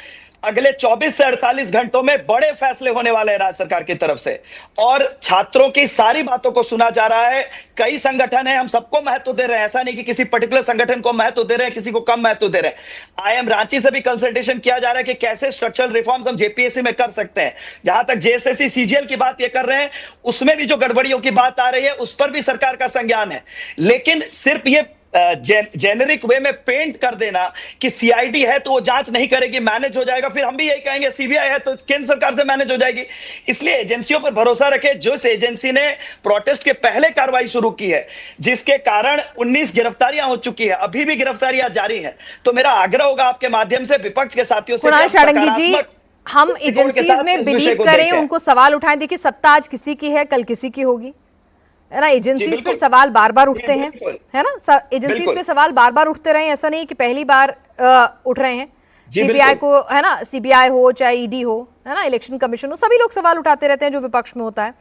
अगले 24 से 48 घंटों में बड़े फैसले होने वाले हैं राज्य सरकार की तरफ से। और छात्रों की सारी बातों को सुना जा रहा है। कई संगठन हैं, हम सबको महत्व दे रहे हैं, ऐसा नहीं कि किसी पर्टिकुलर संगठन को महत्व दे रहे हैं, किसी को कम महत्व दे रहे हैं। आईएम रांची से भी कंसल्टेशन किया जा रहा है कि कैसे स्ट्रक्चरल रिफॉर्म्स हम जेपीएससी में कर सकते हैं। जहां तक जेएसएससी सीजीएल की बात ये कर रहे हैं, उसमें भी जो गड़बड़ियों की बात आ रही है, उस पर भी सरकार का संज्ञान है। लेकिन सिर्फ ये जेनेरिक वे में पेंट कर देना कि सीआईडी है तो वो जांच नहीं करेगी, मैनेज हो जाएगा, फिर हम भी यही कहेंगे सीबीआई है तो केंद्र सरकार से मैनेज हो जाएगी। इसलिए एजेंसियों पर भरोसा रखें। जो एजेंसी ने प्रोटेस्ट के पहले कार्रवाई शुरू की है, जिसके कारण 19 गिरफ्तारियां हो चुकी है, अभी भी गिरफ्तारियां जारी हैं, तो मेरा आग्रह होगा आपके माध्यम से विपक्ष के साथियों से, कुणाल छाड़ेंगी जी, हम एजेंसीज में बिलीव करें, उनको सवाल उठाएं। देखिए, सत्ता आज किसी की है, कल किसी की होगी, है ना। एजेंसीज पे सवाल बार बार उठते हैं, है ना। एजेंसीज पे सवाल बार बार उठते रहे, ऐसा नहीं कि पहली बार उठ रहे हैं। सीबीआई को, है ना, सीबीआई हो चाहे ईडी हो, है ना, इलेक्शन कमीशन हो, सभी लोग सवाल उठाते रहते हैं जो विपक्ष में होता है।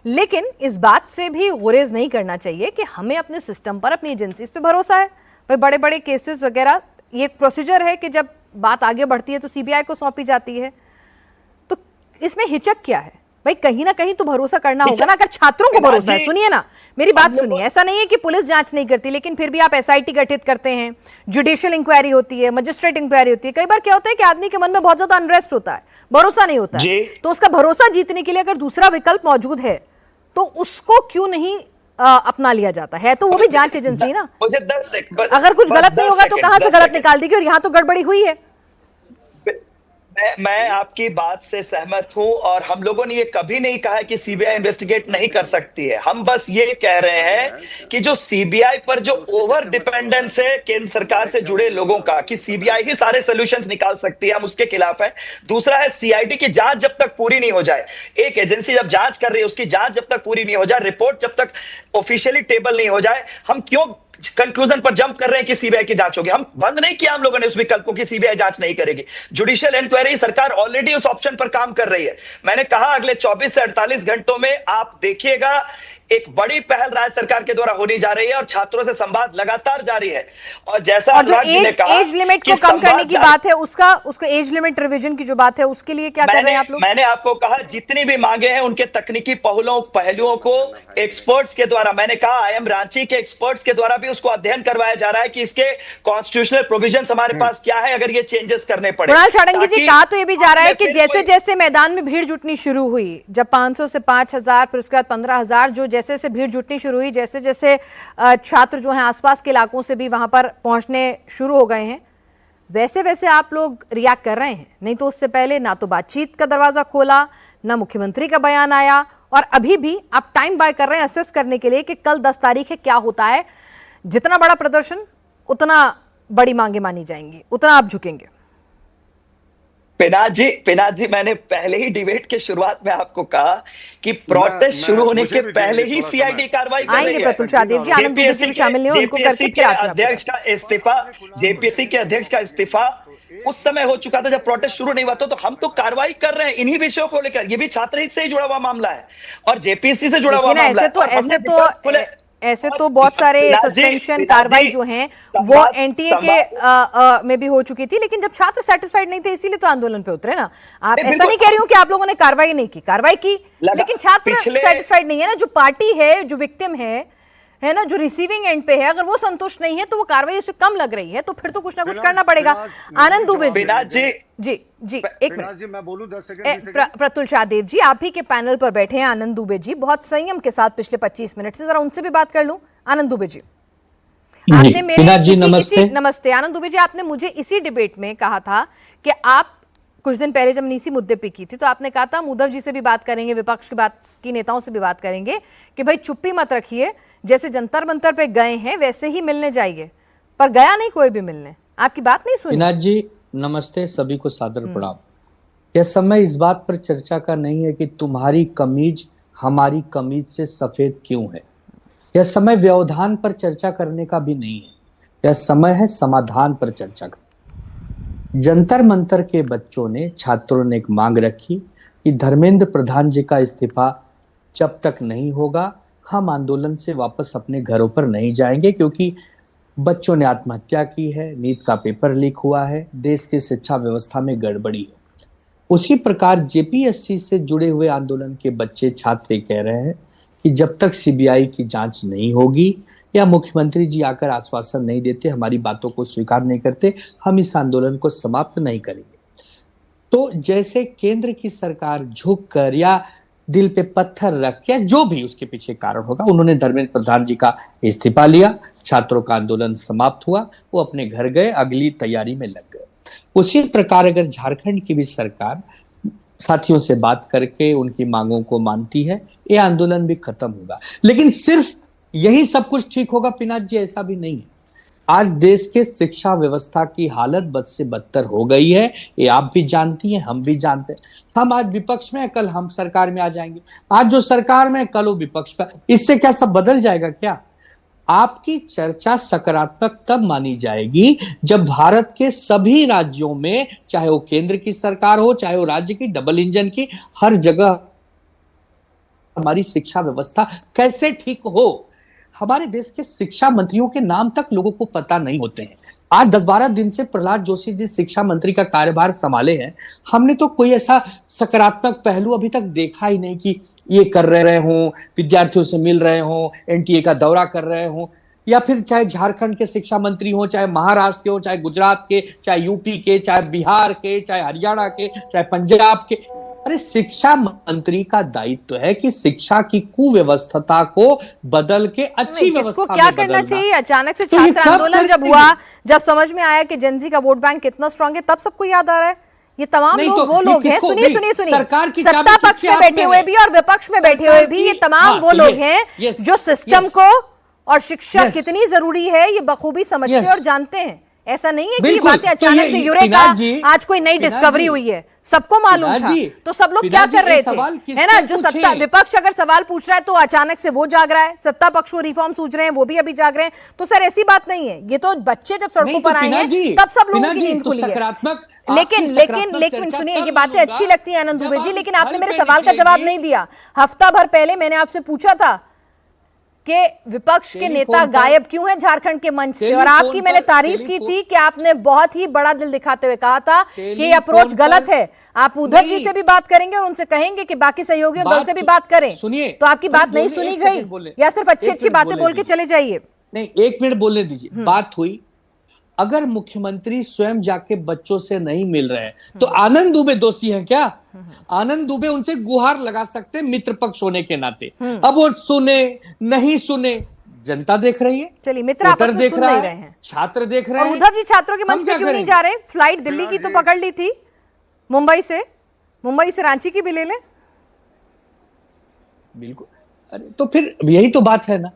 लेकिन इस बात से भी गुरेज नहीं करना चाहिए कि हमें अपने सिस्टम पर, अपनी एजेंसीज पे भरोसा है। भाई बड़े बड़े केसेस वगैरह, ये एक प्रोसीजर है कि जब बात आगे बढ़ती है तो सीबीआई को सौंपी जाती है। तो इसमें हिचक क्या है भाई? कहीं ना कहीं तो भरोसा करना होगा ना। अगर छात्रों को भरोसा है, सुनिए ना मेरी बात सुनिए, ऐसा नहीं है कि पुलिस जांच नहीं करती, लेकिन फिर भी आप एसआईटी गठित करते हैं, जुडिशियल इंक्वायरी होती है, मजिस्ट्रेट इंक्वायरी होती है। कई बार क्या होता है कि आदमी के मन में बहुत ज्यादा अनरेस्ट होता है, भरोसा नहीं होता है, तो उसका भरोसा जीतने के लिए अगर दूसरा विकल्प मौजूद है तो उसको क्यों नहीं अपना लिया जाता है? तो वो भी जांच एजेंसी ना। मुझे 10 सेकंड, अगर कुछ गलत नहीं होगा तो कहां से गलत निकाल देगी, और यहां तो गड़बड़ी हुई है। मैं आपकी बात से सहमत हूं, और हम लोगों ने ये कभी नहीं कहा कि सीबीआई इन्वेस्टिगेट नहीं कर सकती है। हम बस ये कह रहे हैं कि जो सीबीआई पर जो ओवर डिपेंडेंस है केंद्र सरकार से जुड़े लोगों का, कि सीबीआई ही सारे सॉल्यूशंस निकाल सकती है, हम उसके खिलाफ है। दूसरा है सीआईडी की जांच जब तक पूरी नहीं हो जाए, एक एजेंसी जब जांच कर रही है उसकी जांच जब तक पूरी नहीं हो जाए, रिपोर्ट जब तक ऑफिशियली टेबल नहीं हो जाए, हम क्यों कंक्लूजन पर जंप कर रहे हैं कि सीबीआई की जांच होगी? हम बंद नहीं किया हम लोगों ने उस विकल्प को कि सीबीआई जांच नहीं करेगी। जुडिशियल इंक्वायरी सरकार ऑलरेडी उस ऑप्शन पर काम कर रही है। मैंने कहा अगले 24 से 48 घंटों में आप देखिएगा एक बड़ी पहल राज्य सरकार के द्वारा होने जा रही है, और छात्रों से संवाद लगातार जारी है। और जैसा और जो एज लिमिट को कम करने की बात है, उसको एज लिमिट रिवीजन की जो बात है उसके लिए क्या कर रहे हैं आप लोग? मैंने आपको कहा जितनी भी मांगे हैं उनके तकनीकी पहलुओं को एक्सपर्ट्स के द्वारा, मैंने कहा आईएम रांची के एक्सपर्ट्स के द्वारा भी उसको अध्ययन करवाया जा रहा है कि इसके कॉन्स्टिट्यूशनल प्रोविजंस हमारे पास क्या है अगर ये चेंजेस करने पड़े। कुणाल सारंगी जी, कहा तो ये भी जा रहा है कि जैसे जैसे मैदान में भीड़ जुटनी शुरू हुई, जब 500 से 5000 फिर उसके बाद 15000, जो जैसे जैसे भीड़ जुटनी शुरू हुई, जैसे जैसे छात्र जो हैं आसपास के इलाकों से भी वहां पर पहुंचने शुरू हो गए हैं, वैसे वैसे आप लोग रिएक्ट कर रहे हैं। नहीं तो उससे पहले ना तो बातचीत का दरवाजा खोला, ना मुख्यमंत्री का बयान आया, और अभी भी आप टाइम बाय कर रहे हैं असेस करने के लिए कि कल 10 तारीख है, क्या होता है। जितना बड़ा प्रदर्शन उतना बड़ी मांगे मानी जाएंगी, उतना आप झुकेंगे। पिनाक जी, मैंने पहले ही डिबेट के शुरुआत में आपको कहा कि प्रोटेस्ट शुरू होने के पहले ही सीआईडी कार्रवाई कर रही है। प्रतुल शाहदेव जी, आनंद दुबे जी भी शामिल नहीं, उनको करके फिर आते हैं। अध्यक्ष का इस्तीफा, जेपीएससी के अध्यक्ष का इस्तीफा उस समय हो चुका था जब प्रोटेस्ट शुरू नहीं हुआ था। तो हम तो कार्रवाई कर रहे हैं इन्हीं विषयों को लेकर। ये भी छात्र हित से ही जुड़ा हुआ मामला है और जेपीएससी से जुड़ा हुआ मामला है। ऐसे तो बहुत सारे सस्पेंशन कार्रवाई जो हैं वो एनटीए के में भी हो चुकी थी, लेकिन जब छात्र सेटिस्फाइड नहीं थे इसीलिए तो आंदोलन पे उतरे ना। आप ऐसा नहीं कह रही हूं कि आप लोगों ने कार्रवाई नहीं की, कार्रवाई की, लेकिन छात्र सेटिस्फाइड नहीं है ना। जो पार्टी है, जो विक्टिम है ना, जो रिसीविंग एंड पे है, अगर वो संतुष्ट नहीं है तो वो कार्रवाई उससे कम लग रही है, तो फिर तो कुछ ना कुछ करना पड़ेगा। आनंद दुबे जी, जी एक मिनट, मैं बोलूं 10 सेकंड। प्रतुल शाहदेव जी, आप ही के पैनल पर बैठे हैं आनंद दुबे जी, बहुत संयम के साथ पिछले 25 मिनट से, जरा उनसे भी बात कर लूं। आनंद दुबे जी, आपने मेरे नमस्ते आनंद दुबे जी, आपने मुझे इसी डिबेट में कहा था कि आप कुछ दिन पहले जब इसी मुद्दे पे की थी तो आपने कहा था हम उद्धव जी से भी बात करेंगे, विपक्ष की नेताओं से भी बात करेंगे कि भाई चुप्पी मत रखिए, जैसे जंतर मंतर पे गए हैं वैसे ही मिलने जाइए, पर गया नहीं कोई भी मिलने, आपकी बात नहीं सुनी। पिनाक जी नमस्ते, सभी को सादर प्रणाम। यह समय इस बात पर चर्चा का नहीं है कि तुम्हारी कमीज हमारी कमीज से सफेद क्यों है। यह समय व्यवधान पर चर्चा करने का भी नहीं है, यह समय है समाधान पर चर्चा का। जंतर मंतर के बच्चों ने, छात्रों ने एक मांग रखी कि धर्मेंद्र प्रधान जी का इस्तीफा जब तक नहीं होगा हम आंदोलन से वापस अपने घरों पर नहीं जाएंगे, क्योंकि बच्चों ने आत्महत्या की है, नीट का पेपर लीक हुआ है, देश की शिक्षा व्यवस्था में गड़बड़ी है। उसी प्रकार जेपीएससी से जुड़े हुए आंदोलन के बच्चे, छात्र कह रहे हैं कि जब तक सीबीआई की जांच नहीं होगी या मुख्यमंत्री जी आकर आश्वासन नहीं देते, हमारी बातों को स्वीकार नहीं करते, हम इस आंदोलन को समाप्त नहीं करेंगे। तो जैसे केंद्र की सरकार झुक कर या दिल पे पत्थर रख के, जो भी उसके पीछे कारण होगा, उन्होंने धर्मेंद्र प्रधान जी का इस्तीफा लिया, छात्रों का आंदोलन समाप्त हुआ, वो अपने घर गए, अगली तैयारी में लग गए। उसी प्रकार अगर झारखंड की भी सरकार साथियों से बात करके उनकी मांगों को मानती है, ये आंदोलन भी खत्म होगा। लेकिन सिर्फ यही सब कुछ ठीक होगा पिनाक जी, ऐसा भी नहीं है। आज देश के शिक्षा व्यवस्था की हालत बद से बदतर हो गई है, ये आप भी जानती हैं, हम भी जानते हैं। हम आज विपक्ष में, कल हम सरकार में आ जाएंगे, आज जो सरकार में कल वो विपक्ष पर, इससे क्या सब बदल जाएगा क्या? आपकी चर्चा सकारात्मक तब मानी जाएगी जब भारत के सभी राज्यों में, चाहे वो केंद्र की सरकार हो, चाहे वो राज्य की, डबल इंजन की, हर जगह हमारी शिक्षा व्यवस्था कैसे ठीक हो। हमारे देश के शिक्षा मंत्रियों के नाम तक लोगों को पता नहीं होते हैं। आज 10-12 दिन से प्रहलाद जोशी जी शिक्षा मंत्री का कार्यभार संभाले हैं, हमने तो कोई ऐसा सकारात्मक पहलू अभी तक देखा ही नहीं कि ये कर रहे हों, विद्यार्थियों से मिल रहे हों, एनटीए का दौरा कर रहे हों, या फिर चाहे झारखंड के शिक्षा मंत्री हो, चाहे महाराष्ट्र के हो, चाहे गुजरात के, चाहे यूपी के, चाहे बिहार के, चाहे हरियाणा के, चाहे पंजाब के। अरे शिक्षा मंत्री का दायित्व है कि शिक्षा की कुव्यवस्था को बदल के अच्छी व्यवस्था में क्या करना चाहिए? अचानक से छात्र आंदोलन जब हुआ, जब समझ में आया कि जेनजी का वोट बैंक कितना स्ट्रांग है, तब सबको याद आ रहा है ये तमाम लोग वो लोग हैं। सुनिए सत्ता पक्ष में बैठे हुए भी और विपक्ष में बैठे हुए भी, ये तमाम वो लोग हैं जो सिस्टम को और शिक्षा कितनी जरूरी है ये बखूबी समझते हैं और जानते हैं। ऐसा नहीं है कि ये बातें अचानक से यूरेका आज कोई नई डिस्कवरी हुई है, सबको मालूम था। तो सब लोग क्या कर रहे थे, है ना? जो सत्ता विपक्ष अगर सवाल पूछ रहा है तो अचानक से वो जाग रहा है, सत्ता पक्ष को रिफॉर्म सूझ रहे हैं वो भी अभी जाग रहे हैं। तो सर ऐसी बात नहीं है, ये तो बच्चे जब सड़कों पर आए हैं तब सब लोगों की नींद खुली है। लेकिन सुनिए, ये बातें अच्छी लगती है आनंद दुबे जी, लेकिन आपने मेरे सवाल का जवाब नहीं दिया। हफ्ता भर पहले मैंने आपसे पूछा था कि विपक्ष के नेता गायब क्यों हैं झारखंड के मंच से, और आपकी मैंने तारीफ की थी कि आपने बहुत ही बड़ा दिल दिखाते हुए कहा था कि ये अप्रोच गलत है। आप उद्धव जी से भी बात करेंगे और उनसे कहेंगे कि बाकी सहयोगियों दल से भी बात करें। सुनिए, तो आपकी बात नहीं सुनी गई या सिर्फ अच्छी अच्छी बातें बोल के चले जाइए? नहीं, 1 मिनट बोलने दीजिए। बात हुई, अगर मुख्यमंत्री स्वयं जाके बच्चों से नहीं मिल रहे हैं तो आनंद दुबे दोषी हैं क्या? आनंद दुबे उनसे गुहार लगा सकते मित्र पक्ष होने के नाते। अब वो सुने नहीं सुने, जनता देख रही है। चलिए, मित्र आपस में सुन नहीं रहे हैं, छात्र देख रहे हैं। उद्धव जी छात्रों के मंच पे क्यों नहीं जा रहे? फ्लाइट दिल्ली की तो पकड़ ली थी, मुंबई से रांची की भी ले लें। बिल्कुल, अरे तो फिर यही तो बात है ना,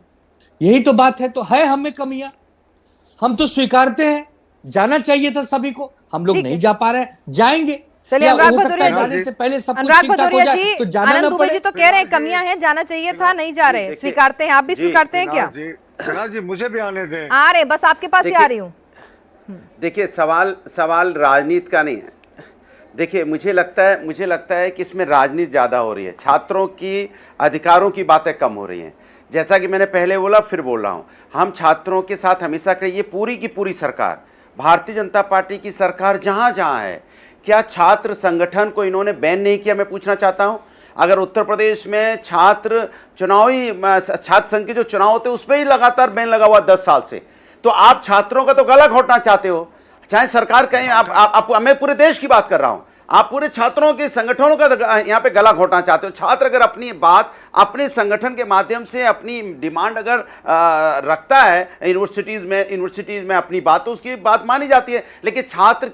यही तो बात है। तो है हमें कमियां, हम तो स्वीकारते हैं, जाना चाहिए था सभी को, हम लोग नहीं जा पा रहे हैं, जाएंगे। चलिए, अनुराग भदौरिया जी से पहले सब कुछ ठीक ठाक हो जाए तो जाना आनंद ना दुबे पड़े। जी तो कह रहे हैं कमियां हैं, जाना चाहिए था, नहीं जा रहे, स्वीकारते हैं। आप भी स्वीकारते हैं क्या? जी मुझे भी आने दें। आ रहे, बस आपके पास ही आ रही हूँ। देखिए, सवाल राजनीति का नहीं है। देखिए, मुझे लगता है कि इसमें राजनीति ज़्यादा हो रही है, छात्रों की अधिकारों की बातें कम हो रही हैं। जैसा कि मैंने पहले बोला, फिर बोल रहा हूँ, हम छात्रों के साथ हमेशा करें। ये पूरी की पूरी सरकार, भारतीय जनता पार्टी की सरकार जहाँ जहाँ है, क्या छात्र संगठन को इन्होंने बैन नहीं किया? मैं पूछना चाहता हूँ। अगर उत्तर प्रदेश में छात्र संघ के जो चुनाव होते हैं उस पर ही लगातार बैन लगा हुआ 10 साल से, तो आप छात्रों का तो गला घोटना चाहते हो। चाहे सरकार कहें, आप मैं पूरे देश की बात कर रहा हूं, आप पूरे छात्रों के संगठनों का यहाँ पे गला घोटना चाहते हो। छात्र अगर अपनी बात अपने संगठन के माध्यम से अपनी डिमांड अगर रखता है यूनिवर्सिटीज में अपनी बात, तो उसकी बात मानी जाती है। लेकिन छात्र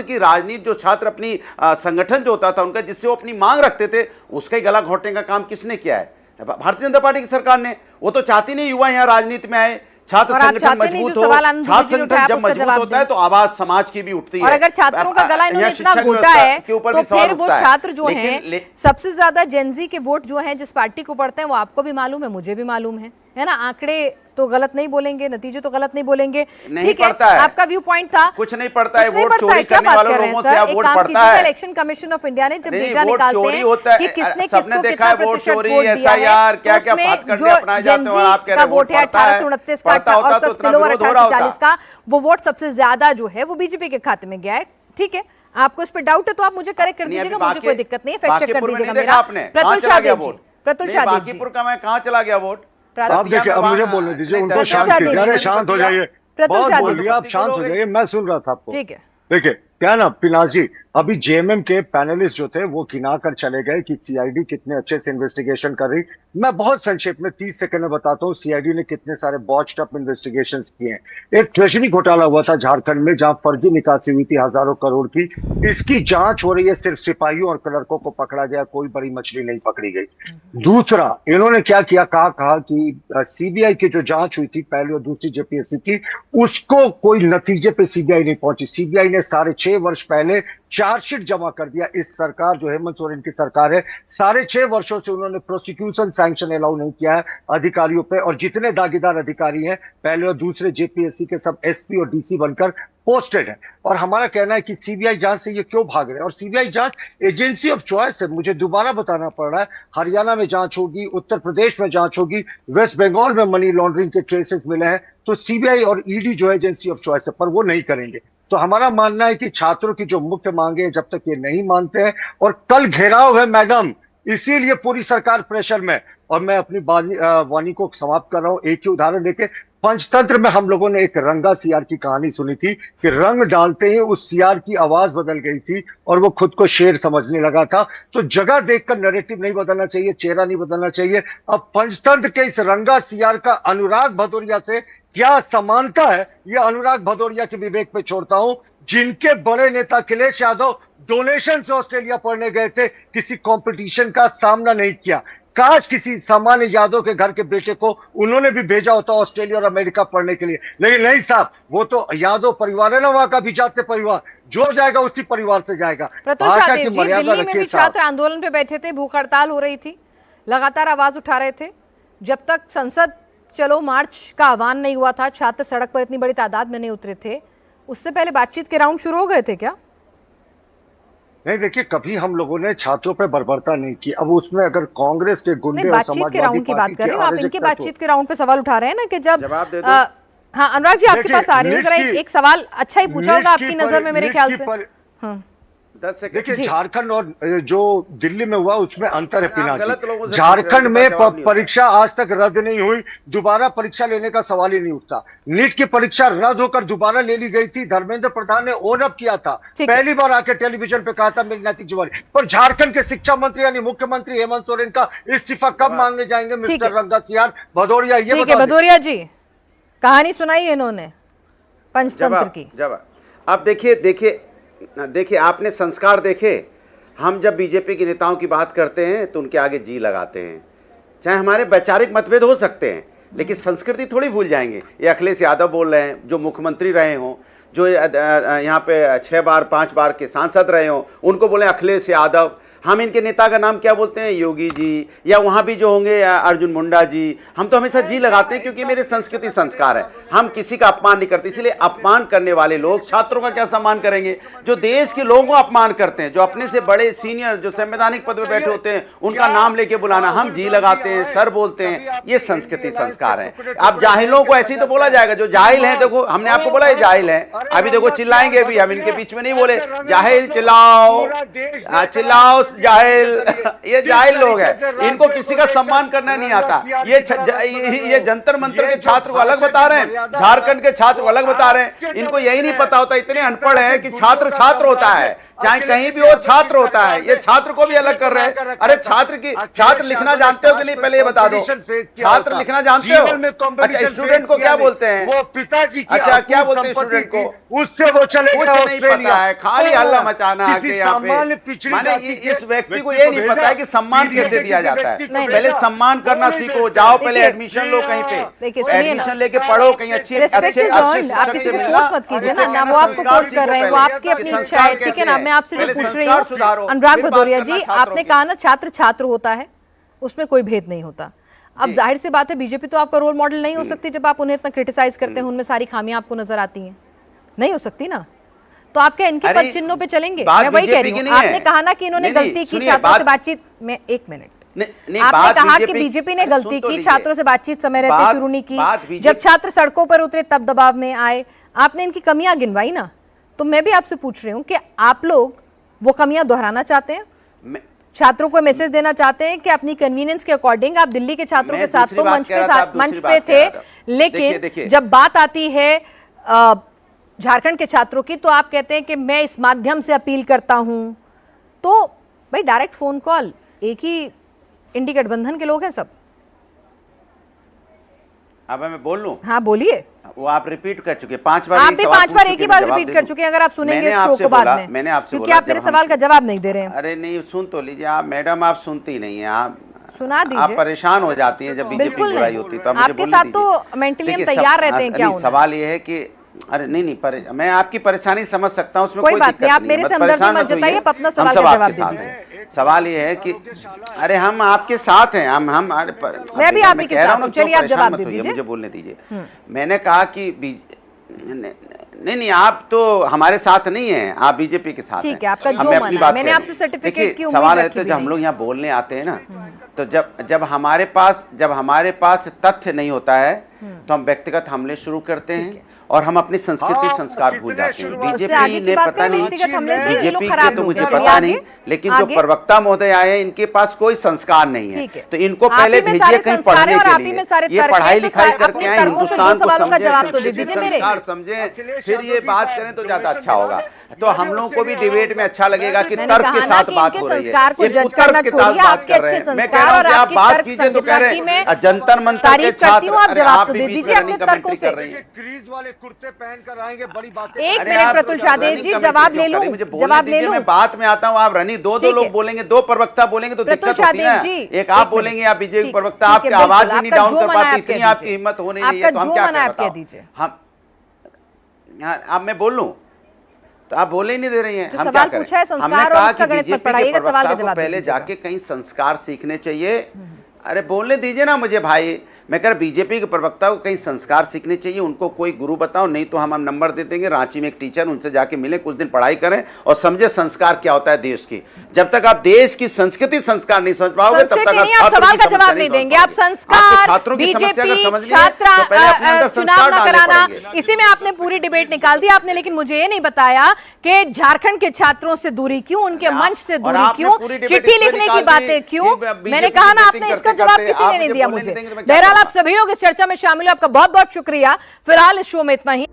की राजनीति, जो छात्र अपनी संगठन जो होता था उनका, जिससे वो अपनी मांग रखते थे, उसका ही गला घोटने का काम किसने किया है? भारतीय जनता पार्टी की सरकार ने। वो तो चाहती नहीं युवा यहाँ राजनीति में आए, छात्र संगठन मजबूत हो। छात्र संगठन जब मजबूत होता है तो आवाज समाज की भी उठती है। और अगर छात्रों का गला इन्होंने इतना घोटा है तो फिर वो छात्र जो हैं, सबसे ज्यादा जेनजी के वोट जो हैं जिस पार्टी को पड़ते हैं, वो आपको भी मालूम है, मुझे भी मालूम है ना? आंकड़े तो गलत नहीं बोलेंगे, नतीजे तो गलत नहीं बोलेंगे, ठीक है? आपका व्यू पॉइंट था, कुछ नहीं पड़ता है, वोट चोरी करने वालों लोगों से वोट पड़ता है। इलेक्शन कमीशन ऑफ इंडिया ने जब डेटा निकालते हैं कि किसने किसको कितना प्रतिशत वोट दिया है, उसमें जो जेनजी का वोट है 1829 का, 18 स्पिलओवर 1840 का, वो वोट सबसे ज्यादा जो है वो बीजेपी के खाते में गया है। ठीक है, आपको इस पर डाउट है तो आप मुझे करेक्ट कर दीजिएगा, मुझे कोई दिक्कत नहीं है, फैक्ट चेक कर दीजिएगा मेरा। प्रतुल शाहदेव जी, बांकीपुर का मैं कहाँ चला गया वोट? आप देखिए, अब मुझे बोलने दीजिए, उनको शांत हो जाइए, बहुत बोल लिया, आप शांत हो जाइए, मैं सुन रहा था आपको। ठीक है, देखिए क्या ना पिनाज जी, अभी जेएमएम के पैनलिस्ट जो थे वो गिना कर चले गए कि सीआईडी कितने अच्छे से इन्वेस्टिगेशन कर रही। मैं बहुत संक्षेप में 30 सेकंड में बताता हूँ सीआईडी ने कितने सारे बॉच्ड अप इन्वेस्टिगेशंस किए हैं। एक ट्रेजरी घोटाला हुआ था झारखंड में, जहां फर्जी निकासी हुई थी हजारों करोड़ की, इसकी जांच हो रही है। सिर्फ सिपाहियों और क्लर्कों को पकड़ा गया, कोई बड़ी मछली नहीं पकड़ी गई। दूसरा, इन्होंने क्या किया, कहा कि सीबीआई की जो जांच हुई थी पहली और दूसरी जेपीएससी की, उसको कोई नतीजे पे सीबीआई नहीं पहुंची। सीबीआई ने 6.5 6 वर्ष पहले चार्जशीट जमा कर दिया। इस सरकार जो हेमंत सोरेन की सरकार है, 6.5 वर्षों से उन्होंने प्रोसिक्यूशन सैंक्शन अलाउ नहीं किया है अधिकारियों पे, और जितने दागीदार अधिकारी हैं पहले और दूसरे जेपीएससी के सब एसपी और डीसी बनकर पोस्टेड है। और हमारा कहना है कि सीबीआई जांच से ये क्यों भाग रहे हैं, और सीबीआई जांच एजेंसी ऑफ चॉइस है। मुझे दोबारा बताना पड़ रहा है, हरियाणा में जांच होगी, उत्तर प्रदेश में जांच होगी, वेस्ट बंगाल में मनी लॉन्ड्रिंग के केसेस मिले हैं, तो सीबीआई और ईडी जो है एजेंसी ऑफ चॉइस है, पर वो नहीं करेंगे। तो हमारा मानना है कि छात्रों की जो मुख्य मांगे हैं, जब तक ये नहीं मानते हैं, और कल घेराव है मैडम, इसीलिए पूरी सरकार प्रेशर में। और मैं अपनी वाणी को समाप्त कर रहा हूं एक ही उदाहरण देके। पंचतंत्र में हम लोगों ने एक रंगा सियार की कहानी सुनी थी कि रंग डालते ही उस सियार की आवाज बदल गई थी और वो खुद को शेर समझने लगा था। तो जगह देखकर नैरेटिव नहीं बदलना चाहिए, चेहरा नहीं बदलना चाहिए। अब पंचतंत्र के इस रंगा सियार का अनुराग भदौरिया से क्या समानता है, ये अनुराग भदौरिया के विवेक पे छोड़ता हूं, जिनके बड़े नेता अखिलेश यादव डोनेशन से ऑस्ट्रेलिया पढ़ने गए थे, किसी कंपटीशन का सामना नहीं किया। काश किसी सामान्य यादव के घर के बेटे को उन्होंने भी भेजा होता ऑस्ट्रेलिया और अमेरिका पढ़ने के लिए, लेकिन नहीं साहब, वो तो यादव परिवार है ना, वहां का भी जाते परिवार, जो जाएगा उसी परिवार से जाएगा। प्रतुल शाहदेव जी, दिल्ली में भी छात्र आंदोलन पे बैठे थे, भूख हड़ताल हो रही थी, लगातार आवाज उठा रहे थे। जब तक संसद चलो मार्च का आह्वान नहीं हुआ था, छात्र सड़क पर इतनी बड़ी तादाद में नहीं उतरे थे, उससे पहले बातचीत के राउंड शुरू हो गए थे क्या? नहीं, देखिए, कभी हम लोगों ने छात्रों पे बर्बरता नहीं की। अब उसमें अगर कांग्रेस के गुंडे और बातचीत के राउंड की बात कर रहे हो आप, इनके बातचीत के राउंड पे सवाल उठा रहे हैं ना कि जब हाँ अनुराग जी आपके पास आ रही हूँ, जरा एक सवाल अच्छा ही पूछा होगा आपकी नजर में मेरे ख्याल से। हाँ देखिए, झारखंड और जो दिल्ली में हुआ उसमें अंतर है पिनाकी। झारखंड में परीक्षा आज तक रद्द नहीं हुई, दोबारा परीक्षा लेने का सवाल ही नहीं उठता। नीट की परीक्षा रद्द होकर दोबारा ले ली गई थी, धर्मेंद्र प्रधान ने ओन अप किया था, पहली बार आके टेलीविजन पे कहा था मेरी नैतिक जिम्मेदारी। पर झारखंड के शिक्षा मंत्री यानी मुख्यमंत्री हेमंत सोरेन का इस्तीफा कब मांगने जाएंगे मिस्टर रंगा सियार भदौरिया? ये ठीक है भदौरिया जी, कहानी सुनाई है इन्होंने पंचतंत्र की। जब अब देखिए आपने संस्कार देखे। हम जब बीजेपी के नेताओं की बात करते हैं तो उनके आगे जी लगाते हैं, चाहे हमारे वैचारिक मतभेद हो सकते हैं, लेकिन संस्कृति थोड़ी भूल जाएंगे। ये अखिलेश यादव बोल रहे हैं, जो मुख्यमंत्री रहे हों, जो यहाँ पे 6 बार 5 बार के सांसद रहे हों, उनको बोले अखिलेश यादव। हम इनके नेता का नाम क्या बोलते हैं? योगी जी, या वहाँ भी जो होंगे अर्जुन मुंडा जी। हम तो हमेशा जी लगाते हैं क्योंकि मेरे संस्कृति संस्कार है। हम किसी का अपमान नहीं करते, इसलिए अपमान करने वाले लोग छात्रों का क्या सम्मान करेंगे? जो देश के लोगों को अपमान करते हैं, जो अपने से बड़े सीनियर जो संवैधानिक पद पर बैठे होते हैं, उनका नाम लेके बुलाना, हम जी लगाते हैं, सर बोलते हैं, ये संस्कृति संस्कार है। अब जाहिलों को ऐसे ही तो बोला जाएगा, जो जाहिल है, देखो हमने आपको बोला ये जाहिल है, अभी देखो चिल्लाएंगे भी, हम इनके बीच में नहीं बोले जाहिल, चिल्लाओ चिल्लाओ जाहिल। ये जाहिल लोग हैं, इनको किसी का सम्मान करना नहीं आता। ये जंतर मंतर के छात्र को अलग बता रहे हैं, झारखंड के छात्र को अलग बता रहे हैं। इनको यही नहीं पता होता, इतने अनपढ़ हैं कि छात्र छात्र होता है, चाहे कहीं भी हो छात्र होता है। ये छात्र को भी अलग कर रहे हैं। अरे छात्र लिखना जानते हो कि नहीं, पहले ये बता दो। छात्र लिखना जानते हो? अच्छा, स्टूडेंट को क्या बोलते हैं? वो पिताजी की अच्छा, क्या बोलते हैं स्टूडेंट को? उससे वो चलेगा, कुछ नहीं पता है, खाली हल्ला मचाना आके यहाँ पे। माने इस व्यक्ति को ये नहीं पता है कि सम्मान कैसे दिया जाता है। पहले सम्मान करना सीखो, जाओ पहले एडमिशन लो कहीं पे, एडमिशन लेके पढ़ो कहीं अच्छी। आप किसी को फोर्स मत कीजिए ना, वो आपको फोर्स कर रहे हैं, वो आपकी अपनी इच्छा है, ठीक है ना। मैं आपसे जो पूछ रही हूँ अनुराग भदौरिया जी, आपने कहा ना छात्र छात्र होता है, उसमें कोई भेद नहीं होता। अब जाहिर सी बात है बीजेपी तो आपका रोल मॉडल नहीं हो सकती, जब आप उन्हें इतना क्रिटिसाइज करते हैं, उनमें सारी खामियां आपको नजर आती हैं, नहीं हो सकती ना। तो आप क्या इनके पद चिन्हों पे चलेंगे? मैं वही कह रही हूँ, आपने कहा ना कि इन्होंने गलती की छात्रों से बातचीत में। एक मिनट, आपने कहा कि बीजेपी ने गलती की, छात्रों से बातचीत समय रहते शुरू नहीं की, जब छात्र सड़कों पर उतरे तब दबाव में आए, आपने इनकी कमियां गिनवाई ना। तो मैं भी आपसे पूछ रही हूँ कि आप लोग वो कमियां दोहराना चाहते हैं, छात्रों को मैसेज देना चाहते हैं कि अपनी कन्वीनियंस के अकॉर्डिंग आप दिल्ली के छात्रों के साथ तो मंच पे थे, लेकिन जब बात आती है झारखंड के छात्रों की तो आप कहते हैं कि मैं इस माध्यम से अपील करता हूं। तो भाई डायरेक्ट फोन कॉल, एक ही इंडी गठबंधन के लोग हैं सब। अब मैं बोल लूं? हाँ बोलिए। वो आप रिपीट कर चुके 5 बार, आप भी 5 बार एक ही बार रिपीट कर चुके हैं, अगर आप सुनेंगे इस शो को बाद में। मैंने आपसे क्योंकि आप मेरे सवाल का जवाब नहीं दे रहे हैं। अरे नहीं, सुन तो लीजिए आप मैडम, आप सुनती नहीं है, आप सुना दीजिए। आप परेशान हो जाती हैं जब बीजेपी की बुराई होती है। तो आपके साथ तो मेंटली हम तैयार रहते हैं। क्या सवाल ये है कि अरे नहीं, मैं आपकी परेशानी समझ सकता हूँ, उसमें कोई कोई बात दिक्कत नहीं, आप है, मेरे मत से हमदर्दी परेशान मत मत होइए, जताइए, आप अपना हम सवाल सब का आपके जवाब दे साथ दीजिए। हैं। सवाल ये है कि अरे हम आपके साथ हैं, हम मैं भी आप ही के साथ हूं, चलिए आप जवाब दे दीजिए। मुझे बोलने दीजिए। मैंने कहा कि नहीं, आप तो हमारे साथ नहीं हैं, आप बीजेपी के साथ हैं। ठीक है, आपका अब जो मैं मन अपनी है। बात मैंने कह आपसे रहा हूं। सर्टिफिकेट देखिए, की उम्मीद सवाल है रखी तो भी जब हम नहीं। लोग यहाँ बोलने आते हैं ना, तो जब हमारे पास तथ्य नहीं होता है तो हम व्यक्तिगत हमले शुरू करते हैं और हम अपनी संस्कृति संस्कार भूल जाते हैं। उससे आगे बीजेपी की ने बात पता करें नहीं, व्यक्तिगत हमले से, ये लोग बीजेपी खराब के तो लोग मुझे हैं। चलिए पता आगे, नहीं, लेकिन जो आगे। प्रवक्ता महोदय आए हैं इनके पास कोई संस्कार नहीं है, ठीक है। तो इनको आप पहले ही में भेजिए सारे कहीं संस्कार पढ़ने हैं और के आप ही में लिए। सारे ये तर्क पढ़ाई हैं, तो लिखाई अपने करके आए, तर्कों से दो हिंदुस्तान को सवालों का समझे, जवाब तो दे संस्कृति दीजिए मेरे। संस्कार समझे, फिर ये बात करें तो ज्यादा अच्छा होगा। तो हम लोगों को भी डिबेट में अच्छा लगेगा कि मैंने तर्क कहा के ना साथ कि बात इनके हो रही है। संस्कार को ये जज कुतर्क करना के साथ छोड़िए, बात आपके कर रहे अच्छे हैं। मैं संस्कार कह रहा हूं और कि आप आपकी बात तर्क कीजिए तो कह संगीता रहे की मैं हैं जंतर मंतर तारीफ के करती हूँ, आप छात्र, जवाब आप तो भी दे बीच दीजिए में अपने रनिंग तर्कों कमेंट्री से। कर रही हैं। क्रीज वाले कुर्ते पहनकर आएंगे, बड़ी बातें। एक अरे मिनट आप प्रतुल शाहदेव रनिंग जी, कमेंट्री जवाब क्यों ले कर रही लूं, हैं? मुझे बोलने जवाब ले दीजिए, लूं। मैं बात में आता हूँ। आप रनिंग दो ठीक लोग है। बोलेंगे, दो प्रवक्ता बोलेंगे तो प्रतुल दिक्कत होती है शाहदेव ना। जी, एक आप एक बोलेंगे, मिनट। आप बीजेपी ठीक- प्रवक्ता, ठीक है, आपकी बिल्कुल, आवाज ही नहीं आपका डाउन जो कर मन है पाती, आप इतनी कह आपकी दीजिए। हिम्मत हो नहीं रही है, आपका तो हम जो क्या मन है करें आप कह बताओ। दीजिए। अब मैं बोल लूं तो आप बोले ही नहीं दे रही हैं। जो हम सवाल क्या करें? पूछा है संस्कार हमने और कहा उसका कि गणित मत बीजेपी के पढ़ाइएगा, सवाल का प्रवक्ता को जवाब दे पहले दीजिएगा। जाके कहीं संस्कार सीखने चाहिए। अरे बोलने दीजिए ना मुझे भाई। मैं कह रहा बीजेपी के प्रवक्ता को कहीं संस्कार सीखने चाहिए, उनको कोई गुरु बताओ, नहीं तो हम नंबर दे देंगे। रांची में एक टीचर, उनसे जाके मिले, कुछ दिन पढ़ाई करें और समझे संस्कार क्या होता है देश की। जब तक आप देश की संस्कृति संस्कार नहीं समझ पाओगे, तब तक नहीं, आप सवाल का जवाब नहीं देंगे। आप संस्कार, बीजेपी, छात्र चुनाव न कराना, इसी में आपने पूरी डिबेट निकाल दी आपने। लेकिन मुझे ये नहीं बताया कि झारखंड के छात्रों से दूरी क्यों, उनके मंच से दूरी क्यों, चिट्ठी लिखने की बातें क्यों। मैंने कहा ना, आपने इसका जवाब किसी ने नहीं दिया मुझे। बहरहाल आप सभी लोग इस चर्चा में शामिल हो, आपका बहुत बहुत शुक्रिया। फिलहाल इस शो में इतना ही।